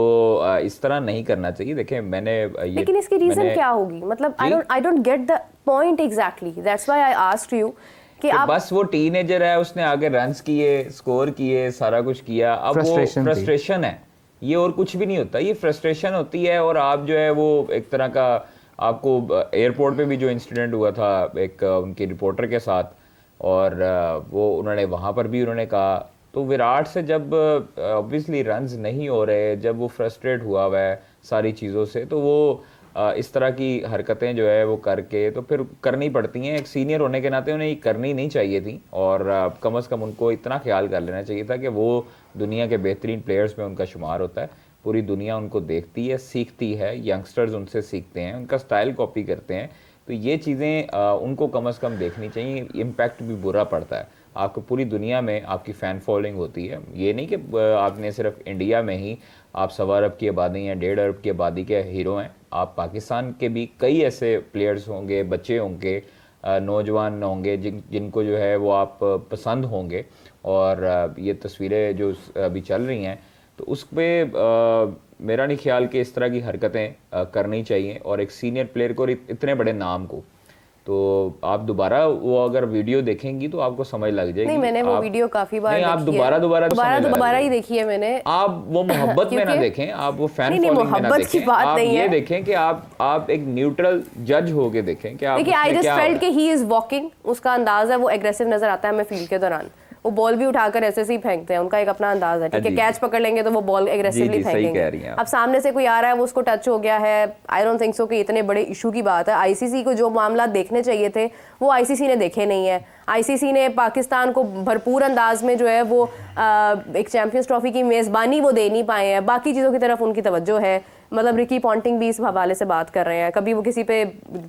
इस तरह नहीं करना चाहिए। देखें मैंने ये, लेकिन इसकी रीजन क्या होगी? मतलब I don't get the point exactly, that's why I asked you कि आप, बस वो टीनेजर है, उसने आगे रन्स किए, स्कोर किए, सारा कुछ किया, अब वो फ्रस्ट्रेशन है, ये और कुछ भी नहीं होता, ये फ्रस्ट्रेशन होती है। और आप जो है वो एक तरह का, आपको एयरपोर्ट पे भी जो इंसिडेंट हुआ था एक उनके रिपोर्टर के साथ, और वो उन्होंने वहाँ पर भी उन्होंने कहा, तो विराट से जब ऑब्वियसली रन्स नहीं हो रहे, जब वो फ्रस्ट्रेट हुआ हुआ है सारी चीज़ों से, तो वो इस तरह की हरकतें जो है वो करके तो फिर करनी पड़ती हैं। एक सीनियर होने के नाते उन्हें करनी नहीं चाहिए थी, और कम से कम उनको इतना ख्याल कर लेना चाहिए था कि वो दुनिया के बेहतरीन प्लेयर्स में उनका शुमार होता है। पूरी दुनिया उनको देखती है, सीखती है, यंगस्टर्स उनसे सीखते हैं, उनका स्टाइल कॉपी करते हैं। तो ये चीज़ें उनको कम से कम देखनी चाहिए। इम्पैक्ट भी बुरा पड़ता है, आपको पूरी दुनिया में आपकी फ़ैन फॉलोइंग होती है। ये नहीं कि आपने सिर्फ इंडिया में ही, आप 1.25 अरब की आबादी हैं, 1.5 अरब की आबादी के हीरो हैं, आप पाकिस्तान के भी कई ऐसे प्लेयर्स होंगे, बच्चे होंगे, नौजवान होंगे जिनको जो है वो आप पसंद होंगे। और ये तस्वीरें जो अभी चल रही हैं, तो उस पर मेरा नहीं ख्याल कि इस तरह की हरकतें करनी चाहिए। और एक सीनियर प्लेयर को, इतने बड़े नाम को, तो आप दोबारा वो अगर वीडियो देखेंगी तो आपको समझ लग जाएगी। नहीं, मैंने वो वीडियो काफी बार देखी है। आप दोबारा ही देखी है मैंने। आप वो मोहब्बत में ना देखें, आप वो फैन फॉलोइंग में ना देखें, आप ये देखें कि आप एक न्यूट्रल जज होके देखें कि आप, देखिए आई जस्ट फेल्ट कि ही इज वॉकिंग, उसका अंदाज है वो एग्रेसिव नजर आता है हमें फील्ड के दौरान। वो बॉल भी उठाकर ऐसे ही फेंकते हैं, उनका एक अपना अंदाज है। ठीक है, कैच पकड़ लेंगे तो वो बॉल एग्रेसिवली फेंकेंगे। अब सामने से कोई आ रहा है, वो उसको टच हो गया है, आई डोंट थिंक सो कि इतने बड़े इशू की बात है। आईसीसी को जो मामला देखने चाहिए थे वो आईसीसी ने देखे नहीं है। आईसीसी ने पाकिस्तान को भरपूर अंदाज में जो है वो एक चैंपियंस ट्रॉफी की मेज़बानी वो दे नहीं पाए हैं। बाकी चीज़ों की तरफ उनकी तवज्जो है। मतलब रिकी पॉन्टिंग भी इस हवाले से बात कर रहे हैं, कभी वो किसी पे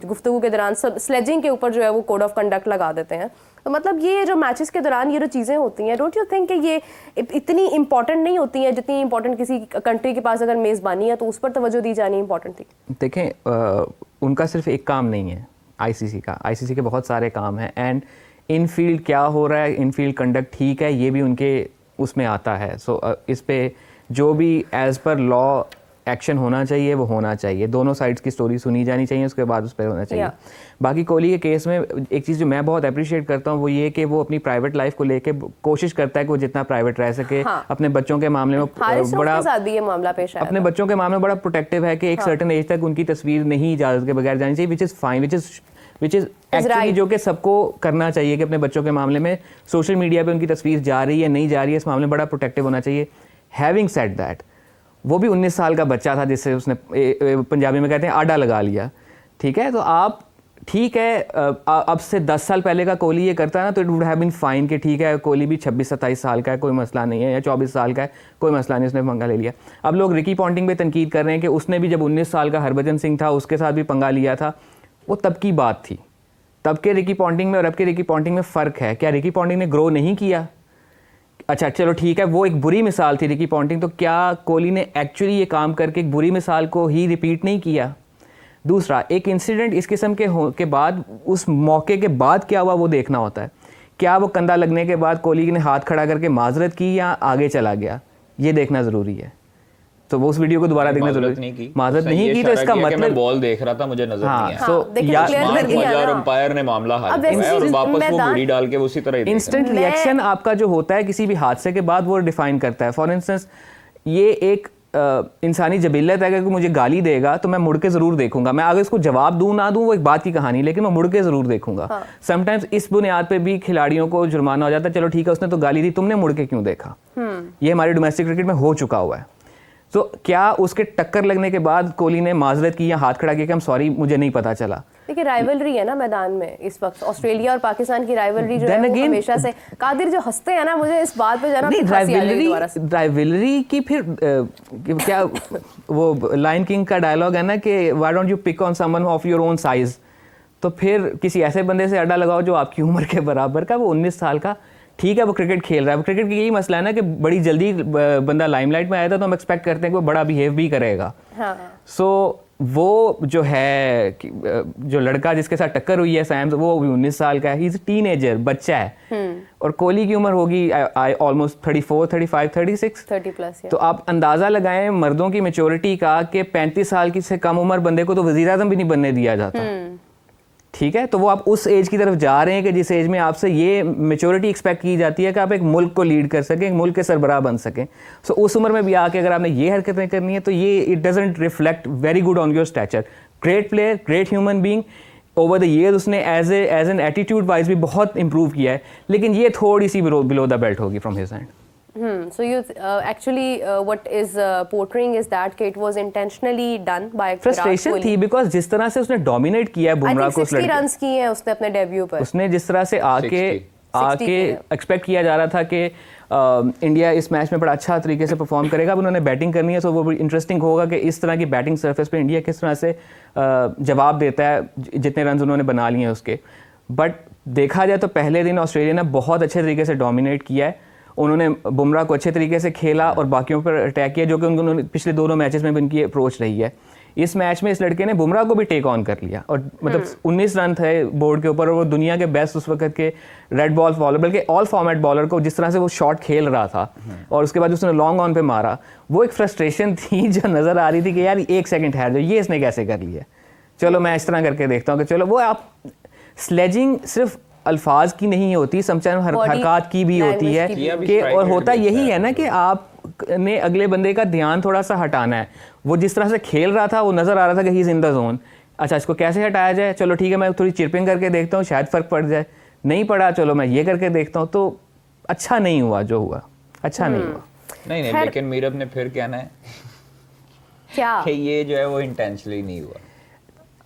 गुफ्तगू के दौरान स्लेजिंग के ऊपर जो है वो कोड ऑफ कंडक्ट लगा देते हैं। तो मतलब ये जो मैचेस के दौरान ये जो चीज़ें होती हैं, डोंट यू थिंक कि ये इतनी इंपॉर्टेंट नहीं होती हैं जितनी इंपॉर्टेंट किसी कंट्री के पास अगर मेज़बानी है तो उस पर तवज्जो दी जानी इंपॉर्टेंट थी? देखें, उनका सिर्फ एक काम नहीं है आईसीसी का, आईसीसी के बहुत सारे काम हैं। एंड इन फील्ड क्या हो रहा है, इन फील्ड कंडक्ट ठीक है, ये भी उनके उसमें आता है। सो इस पे जो भी एज़ पर लॉ एक्शन होना चाहिए वो होना चाहिए। दोनों साइड्स की स्टोरी सुनी जानी चाहिए, उसके बाद उस पर होना चाहिए। बाकी कोहली के केस में एक चीज़ जो मैं बहुत अप्रिशिएट करता हूँ वो ये कि वो अपनी प्राइवेट लाइफ को लेके कोशिश करता है कि वो जितना प्राइवेट रह सके। अपने बच्चों के मामले में बड़ा ये मामला पेश आया, अपने बच्चों के मामले में बड़ा प्रोटेक्टिव है कि एक सर्टेन एज तक उनकी तस्वीर नहीं इजाज़त के बगैर जानी चाहिए, which is fine, which is actually जो कि सबको करना चाहिए कि अपने बच्चों के मामले में सोशल मीडिया पे उनकी तस्वीर जा रही है नहीं जा रही है, इस मामले में बड़ा प्रोटेक्टिव होना चाहिए। हैविंग सेड दैट, वो भी 19 साल का बच्चा था जिससे उसने पंजाबी में कहते हैं आडा लगा लिया। ठीक है, तो आप ठीक है, अब से 10 साल पहले का कोहली ये करता है ना तो it would have been fine कि ठीक है कोहली भी 26-27 साल का है, कोई मसला नहीं है, या 24 साल का है, कोई मसला नहीं, उसने पंगा ले लिया। अब लोग रिकी पॉन्टिंग पे तनकीद कर रहे हैं कि उसने भी जब 19 साल का हरभजन सिंह था उसके साथ भी पंगा लिया था, वो तब की बात थी। तब के रिकी पॉन्टिंग में और अब के रिकी पॉन्टिंग में फ़र्क है। क्या रिकी पॉन्टिंग ने ग्रो नहीं किया? अच्छा चलो ठीक है, वो एक बुरी मिसाल थी रिकी पॉन्टिंग, तो क्या कोहली ने एक्चुअली ये काम करके एक बुरी मिसाल को ही रिपीट नहीं किया? दूसरा, एक इंसिडेंट इस किस्म के बाद, उस मौके के बाद क्या हुआ वो देखना होता है। क्या वो कंधा लगने के बाद कोहली ने हाथ खड़ा करके माजरत की या आगे चला गया, ये देखना ज़रूरी है। तो वो उस वीडियो को दोबारा देखना जरूरी है। माजरत नहीं की तो इसका मतलब मैं बॉल देख रहा था, मुझे नजर नहीं आया। सो अंपायर ने मामला हल किया और वापस वो घुड़ी डाल के उसी तरह इंस्टेंट रिएक्शन आपका जो होता है किसी भी हादसे के बाद वो डिफाइन करता है। फॉर इंस्टेंस ये एक इंसानी जबिल्लत है कि मुझे गाली देगा तो मैं मुड़ के ज़रूर देखूंगा। मैं अगर इसको जवाब दूं ना दूं वो एक बात की कहानी, लेकिन मैं मुड़ के ज़रूर देखूंगा। समटाइम्स इस बुनियाद पे भी खिलाड़ियों को जुर्माना हो जाता है, चलो ठीक है उसने तो गाली दी, तुमने मुड़ के क्यों देखा। ये हमारे डोमेस्टिक क्रिकेट में हो चुका हुआ है। तो क्या उसके टक्कर लगने के बाद कोहली ने माजरत की या हाथ खड़ा किया कि हम सॉरी मुझे नहीं पता चला? देखिए राइवलरी है ना मैदान में इस वक्त, ऑस्ट्रेलिया और पाकिस्तान की राइवलरी जो है वो हमेशा से। कादिर जो हंसते हैं ना, मुझे इस बात पे जाना राइवलरी की फिर क्या वो लायन किंग का डायलॉग है ना कि why don't you pick on someone of your own size. तो फिर किसी ऐसे बंदे से अड्डा लगाओ जो आपकी उम्र के बराबर का, वो 19 साल का, ठीक है वो क्रिकेट खेल रहा है। क्रिकेट का यही मसला है ना कि बड़ी जल्दी बंदा लाइमलाइट में आया था तो हम एक्सपेक्ट करते हैं कि वो बड़ा बिहेव भी करेगा। सो वो जो है जो लड़का जिसके साथ टक्कर हुई है सैम, वो भी 19 साल का है, ही इज टीनेजर, बच्चा है। और कोहली की उम्र होगी ऑलमोस्ट 34, 35, 36, 30 प्लस। तो आप अंदाजा लगाएं मर्दों की मेच्योरिटी का कि 35 साल की से कम उम्र बंदे को तो वजीर आजम भी नहीं बनने दिया जाता। ठीक है, तो वो आप उस एज की तरफ जा रहे हैं कि जिस एज में आपसे ये मेच्योरिटी एक्सपेक्ट की जाती है कि आप एक मुल्क को लीड कर सकें, एक मुल्क के सरबराह बन सकें। सो उस उम्र में भी आके अगर आपने ये हरकतें करनी है तो ये it doesn't reflect very good on your stature. Great player, great human being, over the year उसने एज एन एटीट्यूड वाइज भी बहुत इंप्रूव किया है, लेकिन ये थोड़ी सी बिलो द बेल्ट होगी from his hand. So you actually what is portraying is that it was intentionally done by frustration थी because जिस तरह से उसने dominate किया है बुमराह को, 60 रन्स किए हैं उसने अपने डेब्यू पर। उसने जिस तरह से आके एक्सपेक्ट किया जा रहा था कि इंडिया इस मैच में बड़ा अच्छा तरीके से परफॉर्म करेगा। अब उन्होंने बैटिंग करनी है, तो वो इंटरेस्टिंग होगा कि इस तरह की बैटिंग सरफेस पे इंडिया किस तरह से जवाब देता है जितने रन उन्होंने बना लिए हैं उसके। बट देखा जाए तो पहले दिन ऑस्ट्रेलिया ने बहुत अच्छे तरीके से डोमिनेट किया है। उन्होंने बुमराह को अच्छे तरीके से खेला और बाकियों पर अटैक किया, जो कि उन्होंने पिछले दोनों मैचेस में भी उनकी अप्रोच रही है। इस मैच में इस लड़के ने बुमराह को भी टेक ऑन कर लिया और मतलब 19 रन थे बोर्ड के ऊपर, और वो दुनिया के बेस्ट उस वक्त के रेड बॉल बॉलर, बल्कि ऑल फॉर्मेट बॉलर को जिस तरह से वो शॉट खेल रहा था और उसके बाद उसने लॉन्ग ऑन पे मारा, वो एक फ्रस्ट्रेशन थी जो नज़र आ रही थी कि यार एक सेकंड ठहर जाओ, ये इसने कैसे कर लिया, चलो मैं इस तरह करके देखता हूँ कि चलो। वो आप स्लेजिंग सिर्फ अल्फाज की नहीं होती, समटाइम हरकत की भी होती है कि, और होता यही है ना कि आप ने अगले बंदे का ध्यान थोड़ा सा हटाना है। वो जिस तरह से खेल रहा था वो नज़र आ रहा था कि he is in the zone, अच्छा इसको कैसे हटाया जाए, चलो ठीक है मैं थोड़ी चिरपिंग करके देखता हूँ शायद फ़र्क पड़ जाए, नहीं पड़ा चलो मैं ये करके देखता हूँ। तो अच्छा नहीं हुआ जो हुआ, अच्छा नहीं हुआ। नहीं, लेकिन मीरब ने फिर कहना है क्या कि ये जो है वो इंटेंशनली नहीं हुआ।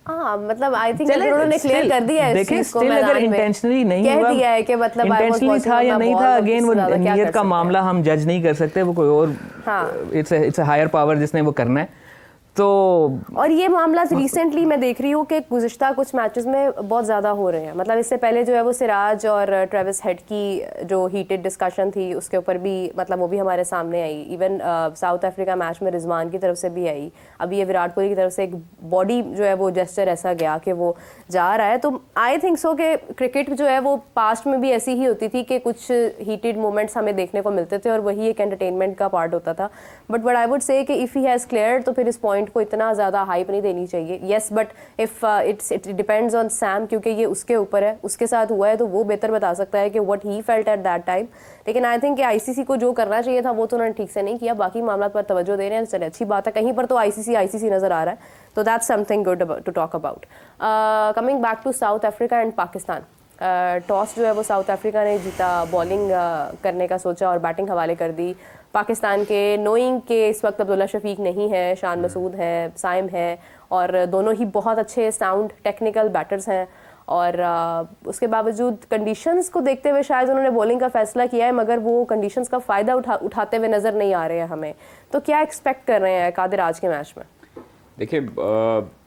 हाँ मतलब आई थिंक उन्होंने क्लियर कर दिया है देखिए स्टिल अगर इंटेंशनली नहीं हुआ, कह दिया है कि मतलब इंटेंशनली था या नहीं था, अगेन वो नियत का मामला हम जज नहीं कर सकते, वो कोई और इट्स अ हायर पावर जिसने वो करना है। तो और ये मामला रिसेंटली मैं देख रही हूँ कि गुज़िश्ता कुछ मैचेस में बहुत ज़्यादा हो रहे हैं। मतलब इससे पहले जो है वो सिराज और ट्रेविस हेड की जो हीटेड डिस्कशन थी उसके ऊपर भी मतलब वो भी हमारे सामने आई। इवन साउथ अफ्रीका मैच में रिजवान की तरफ से भी आई। अभी ये विराट कोहली की तरफ से एक बॉडी जो है वो जेस्चर ऐसा गया कि वो जा रहा है। तो आई थिंक सो कि क्रिकेट जो है वो पास्ट में भी ऐसी ही होती थी कि कुछ हीटेड मोमेंट्स हमें देखने को मिलते थे और वही एक एंटरटेनमेंट का पार्ट होता था। बट आई वुड से कि इफ़ ही हैज़ क्लियर्ड तो फिर इस पॉइंट को इतना ज़्यादा हाइप नहीं देनी चाहिए। Yes but if it depends on Sam, क्योंकि ये उसके ऊपर है, उसके साथ हुआ है तो वो बेहतर बता सकता है कि what he felt at that time. लेकिन आई थिंक कि आईसीसी को जो करना चाहिए था वो तो उन्होंने ठीक से नहीं किया। बाकी मामला पर तवज्जो दे रहे हैं, चले अच्छी बात है। कहीं पर तो आईसीसी नज़र आ रहा है, तो that's something good to talk about. Coming back to South Africa and Pakistan, toss जो है वो साउथ अफ्रीका ने जीता, बॉलिंग करने का सोचा और बैटिंग हवाले कर दी पाकिस्तान के, नोइंग के इस वक्त अब्दुल्ला शफीक नहीं है, शान मसूद है, साइम है, और दोनों ही बहुत अच्छे साउंड टेक्निकल बैटर्स हैं। और उसके बावजूद कंडीशंस को देखते हुए शायद उन्होंने बॉलिंग का फैसला किया है, मगर वो कंडीशंस का फ़ायदा उठाते हुए नज़र नहीं आ रहे हैं हमें। तो क्या एक्सपेक्ट कर रहे हैं कादिर आज के मैच में? देखिए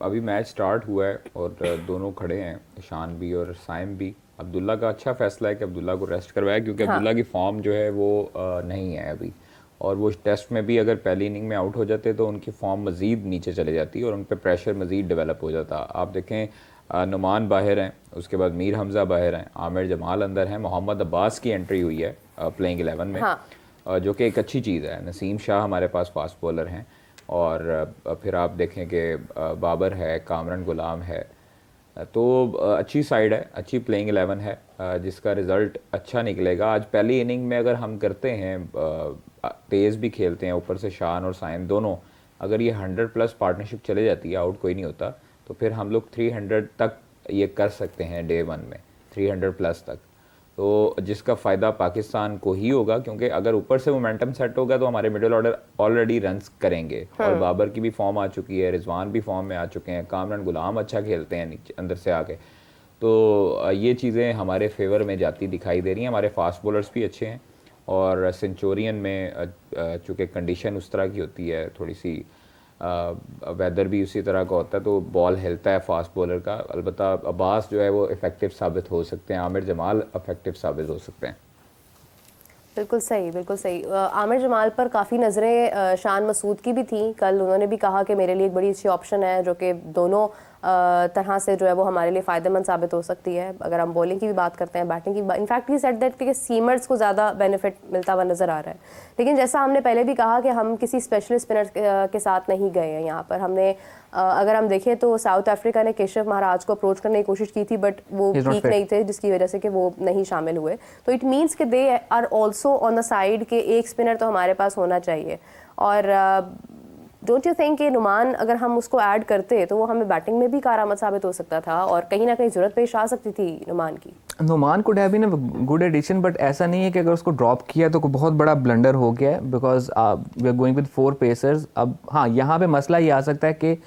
अभी मैच स्टार्ट हुआ है और दोनों खड़े हैं, शान भी और साइम भी। अब्दुल्ला का अच्छा फैसला है कि अब्दुल्ला को रेस्ट करवाया, क्योंकि अब्दुल्ला की फॉर्म जो है वो नहीं है अभी, और वो टेस्ट में भी अगर पहली इनिंग में आउट हो जाते तो उनकी फॉर्म मज़ीद नीचे चले जाती और उन पर प्रेशर मज़ीद डेवलप हो जाता। आप देखें नुमान बाहर हैं, उसके बाद मीर हमज़ा बाहर हैं, आमिर जमाल अंदर हैं, मोहम्मद अब्बास की एंट्री हुई है प्लेइंग 11 में, जो कि एक अच्छी चीज़ है। नसीम शाह हमारे पास फास्ट बॉलर हैं, और फिर आप देखें कि बाबर है, कामरान गुलाम है, तो अच्छी साइड है, अच्छी प्लेइंग 11 है, जिसका रिज़ल्ट अच्छा निकलेगा। आज पहली इनिंग में अगर हम करते हैं, तेज़ भी खेलते हैं, ऊपर से शान और साइम दोनों, अगर ये 100+ पार्टनरशिप चले जाती है, आउट कोई नहीं होता, तो फिर हम लोग 300 तक ये कर सकते हैं डे 1 में, 300+ तक, तो जिसका फ़ायदा पाकिस्तान को ही होगा, क्योंकि अगर ऊपर से मोमेंटम सेट होगा तो हमारे मिडिल ऑर्डर ऑलरेडी रन्स करेंगे। और बाबर की भी फॉर्म आ चुकी है, रिजवान भी फॉर्म में आ चुके हैं, कामरान गुलाम अच्छा खेलते हैं नीचे अंदर से आके, तो ये चीज़ें हमारे फेवर में जाती दिखाई दे रही हैं। हमारे फास्ट बॉलर्स भी अच्छे हैं, और सेंचुरियन में चूँकि कंडीशन उस तरह की होती है, थोड़ी सी वेदर भी उसी तरह का होता है, तो बॉल हिलता है फास्ट बॉलर का। अलबत्ता अब्बास जो है वो इफ़ेक्टिव साबित हो सकते हैं, आमिर जमाल इफ़ेक्टिव साबित हो सकते हैं। बिल्कुल सही, बिल्कुल सही। आमिर जमाल पर काफ़ी नज़रें शान मसूद की भी थी। कल उन्होंने भी कहा कि मेरे लिए एक बड़ी अच्छी ऑप्शन है, जो कि दोनों तरह से जो है वो हमारे लिए फ़ायदेमंद साबित हो सकती है। अगर हम बॉलिंग की भी बात करते हैं, बैटिंग की, इनफैक्ट ही सेड दैट कि सीमर्स को ज़्यादा बेनिफिट मिलता हुआ नज़र आ रहा है। लेकिन जैसा हमने पहले भी कहा कि हम किसी स्पेशलिस्ट स्पिनर के साथ नहीं गए हैं यहाँ पर। हमने अगर हम देखें तो साउथ अफ्रीका ने केशव महाराज को अप्रोच करने की कोशिश की थी, बट वो ठीक नहीं थे, जिसकी वजह से कि वो नहीं शामिल हुए। तो इट मीन्स कि they are also on the side के एक स्पिनर तो हमारे पास होना चाहिए। और डोंट यू थिंक कि नुमान अगर हम उसको ऐड करते तो वो हमें बैटिंग में भी कारआमद साबित हो सकता था, और कहीं ना कहीं ज़रूरत पेश आ सकती थी नुमान की? Noman could have been a good addition, but ऐसा नहीं है कि अगर उसको ड्रॉप किया तो कोई बहुत बड़ा ब्लंडर हो गया है, because we are going with 4 pacers. अब हाँ, यहाँ पे मसला ये आ सकता है कि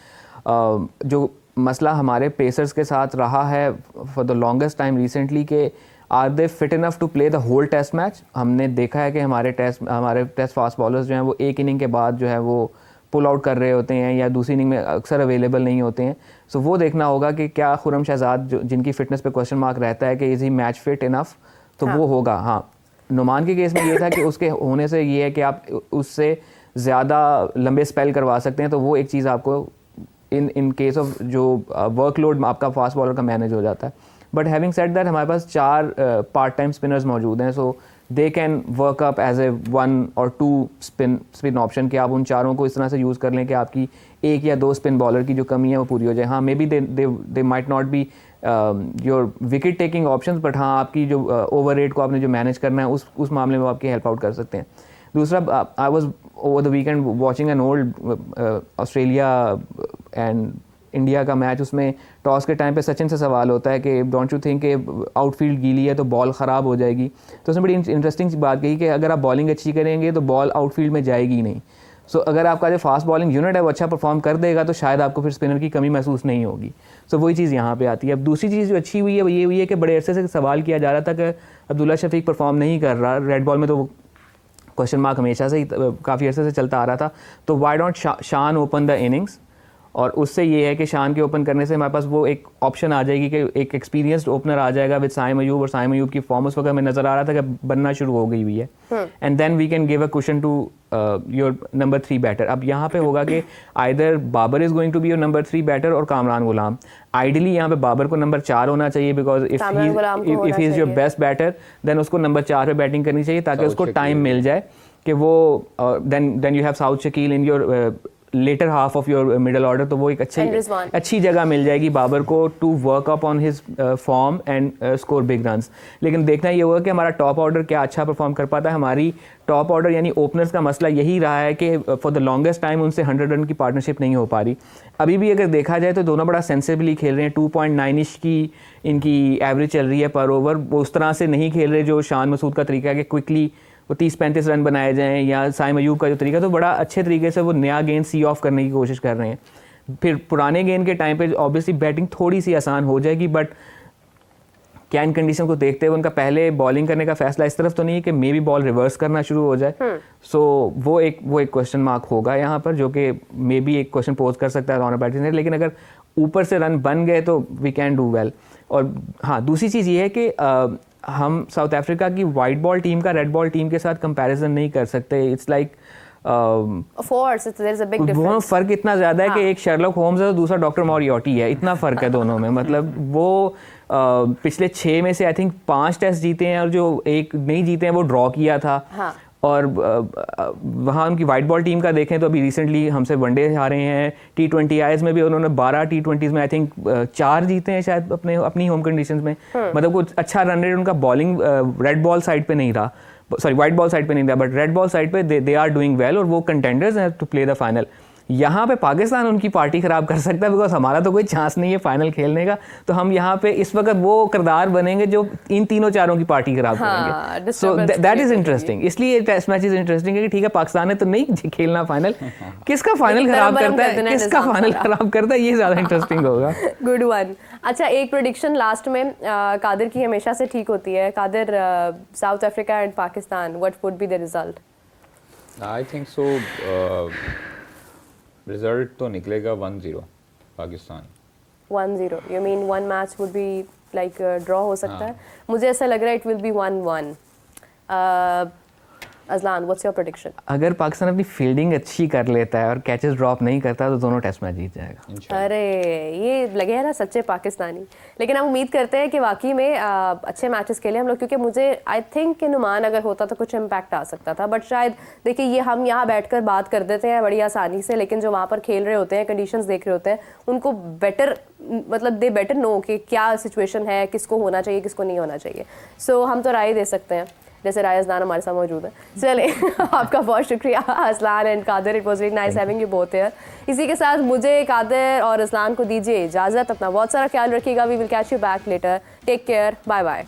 जो मसला हमारे पेसर्स के साथ रहा है for the longest time recently, के are they fit enough to play the whole test match. हमने देखा है कि हमारे टेस्ट फास्ट बॉलर्स जो हैं वो एक इनिंग के बाद जो है वो पुल आउट कर रहे होते हैं, या दूसरी इनिंग में अक्सर अवेलेबल नहीं होते हैं। सो वो देखना होगा कि क्या खुर्रम शहजाद जिनकी फिटनेस पे क्वेश्चन मार्क रहता है कि is he match fit enough, तो वो होगा। हाँ, नुमान के केस में ये था कि उसके होने से ये है कि आप उससे ज़्यादा लंबे स्पेल करवा सकते हैं, तो वो एक चीज़ आपको इन केस ऑफ जो वर्कलोड आपका फास्ट बॉलर का मैनेज हो जाता है। बट हैविंग सेड दैट, हमारे पास 4 पार्ट टाइम स्पिनर्स मौजूद हैं, so they can work up as a 1 और 2 स्पिन ऑप्शन, कि आप उन चारों को इस तरह से यूज़ कर लें कि आपकी 1 या 2 स्पिन बॉलर की जो कमी है वो पूरी हो जाए। हाँ, may be they might not be your wicket taking options, but हाँ, आपकी जो ओवर रेट को आपने जो मैनेज करना है उस मामले में आपकी हेल्प आउट कर सकते हैं। दूसरा, I was over the weekend watching an old Australia and India का मैच। उसमें टॉस के टाइम पे सचिन से सवाल होता है कि डोंट यू थिंक कि आउटफील्ड गीली है तो बॉल ख़राब हो जाएगी। तो उसने बड़ी इंटरेस्टिंग बात कही कि अगर आप बॉलिंग अच्छी करेंगे तो बॉल आउटफील्ड में जाएगी नहीं। सो अगर आपका जो फास्ट बॉलिंग यूनिट है वो अच्छा परफॉर्म कर देगा तो शायद आपको फिर स्पिनर की कमी महसूस नहीं होगी। सो वही चीज़ यहाँ पे आती है। अब दूसरी चीज़ जो अच्छी हुई है वो ये हुई है कि बड़े अरसे से सवाल किया जा रहा था कि अब्दुल्ला शफीक परफॉर्म नहीं कर रहा, रेड बॉल में तो वो क्वेश्चन मार्क हमेशा से ही काफ़ी अरसे से चलता आ रहा था, तो वाई डोंट शान ओपन द इनिंग्स। और उससे ये है कि शान के ओपन करने से हमारे पास वो एक ऑप्शन आ जाएगी कि एक एक्सपीरियंस्ड ओपनर आ जाएगा विद साइम अयूब, और साइम अयूब की फॉर्म उस वक्त हमें नज़र आ रहा था कि बनना शुरू हो गई हुई है। And then we can give a question to your number 3 batter. अब यहाँ पे होगा कि either Babar is going to be your number 3 batter और कामरान गुलाम। आइडियली यहाँ पे बाबर को नंबर 4 होना चाहिए, because if he is your best batter then उसको नंबर 4 पे बैटिंग करनी चाहिए ताकि उसको टाइम मिल जाए कि वो then you have Saud Shakeel in your latter half of your middle order, तो वो एक अच्छी जगह मिल जाएगी बाबर को to work up on his form and score big runs. लेकिन देखना ये होगा कि हमारा टॉप ऑर्डर क्या अच्छा परफॉर्म कर पाता है। हमारी टॉप ऑर्डर यानी ओपनर्स का मसला यही रहा है कि फॉर द लॉन्गेस्ट टाइम उनसे 100 रन की पार्टनरशिप नहीं हो पा रही। अभी भी अगर देखा जाए तो दोनों बड़ा सेंसिबली खेल रहे हैं, 2.9 की इनकी एवरेज चल रही है पर ओवर। वो उस तरह से नहीं खेल रहे जो शान मसूद का तरीका है कि क्विकली वो 30-35 रन बनाए जाएं, या साइम अयूब का जो तरीका, तो बड़ा अच्छे तरीके से वो नया गेंद सी ऑफ करने की कोशिश कर रहे हैं। फिर पुराने गेंद के टाइम पे ऑब्वियसली बैटिंग थोड़ी सी आसान हो जाएगी, बट क्या इन कंडीशन को देखते हुए उनका पहले बॉलिंग करने का फैसला इस तरफ तो नहीं है कि मे बी बॉल रिवर्स करना शुरू हो जाए। सो वो एक क्वेश्चन मार्क होगा यहाँ पर, जो कि मे बी एक क्वेश्चन पोज कर सकता है ऑनर बैटिंग ने। लेकिन अगर ऊपर से रन बन गए तो वी कैन डू वेल। और हाँ, दूसरी चीज़ ये है कि हम साउथ अफ्रीका की वाइट बॉल टीम का रेड बॉल टीम के साथ कंपैरिजन नहीं कर सकते। इट्स लाइक दोनों फ़र्क इतना ज़्यादा है कि एक शर्लॉक होम्स है तो दूसरा डॉक्टर मॉरियोटी है, इतना फ़र्क है दोनों में। मतलब वो पिछले 6 में से आई थिंक 5 टेस्ट जीते हैं और जो एक नहीं जीते हैं वो ड्रॉ किया था। हाँ। और वहाँ उनकी वाइट बॉल टीम का देखें तो अभी रिसेंटली हमसे वनडे हारे हैं। T20 आईज में भी उन्होंने 12 T20s में आई थिंक 4 जीते हैं शायद अपनी होम कंडीशंस में। मतलब कुछ अच्छा रन रेट उनका बॉलिंग रेड बॉल साइड पे नहीं रहा, सॉरी वाइट बॉल साइड पे नहीं था, बट रेड बॉल साइड पे दे आर डूइंग वेल और वो कंटेंडर्स हैं टू प्ले द फाइनल। यहाँ पे पाकिस्तान उनकी पार्टी ख़राब कर सकता है, बिकॉज हमारा तो कोई चांस नहीं है फाइनल खेलने का। तो हम यहाँ पे इस वक्त वो किरदार बनेंगे जो इन तीनों चारों की पार्टी ख़राब करेंगे। So that is interesting. इसलिए टेस्ट मैचेस इंटरेस्टिंग है कि ठीक है पाकिस्तान ने तो नहीं खेलना फाइनल, किसका फाइनल ख़राब करता है, किसका फाइनल ख़राब करता है, ये ज़्यादा इंटरेस्टिंग होगा। Good one. अच्छा, एक प्रेडिक्शन लास्ट में कादिर की हमेशा से ठीक होती है। Qadir, South Africa and Pakistan, what would be the result? I think so result तो निकलेगा 1-0 Pakistan. 1-0, you mean one match would be like draw हो सकता है? मुझे ऐसा लग रहा है it will be 1-1। Azlan, what's your prediction? अगर पाकिस्तान अपनी फील्डिंग अच्छी कर लेता है और कैचेस ड्रॉप नहीं करता तो दोनों टेस्ट मैच जीत जाएगा। अरे ये लगे है ना सच्चे पाकिस्तानी। लेकिन हम उम्मीद करते हैं कि वाकई में अच्छे मैचेस खेले हम लोग, क्योंकि मुझे आई थिंक कि नुमान अगर होता तो कुछ इम्पैक्ट आ सकता था। बट शायद देखिए ये हम यहाँ बैठकर बात कर देते हैं बड़ी आसानी से, लेकिन जो वहाँ पर खेल रहे होते हैं, कंडीशंस देख रहे होते हैं, उनको बेटर मतलब दे बेटर नो कि क्या सिचुएशन है, किसको होना चाहिए, किसको नहीं होना चाहिए। सो हम तो राय दे सकते हैं, जैसे राय अजलान हमारे साथ मौजूद है। चले आपका बहुत शुक्रिया Azlan and Qadir, it was very nice having you both here. इसी के साथ मुझे, कादिर और अजलान को दीजिए इजाज़त। अपना बहुत सारा ख्याल रखिएगा। We will catch you back later. Take care, bye bye.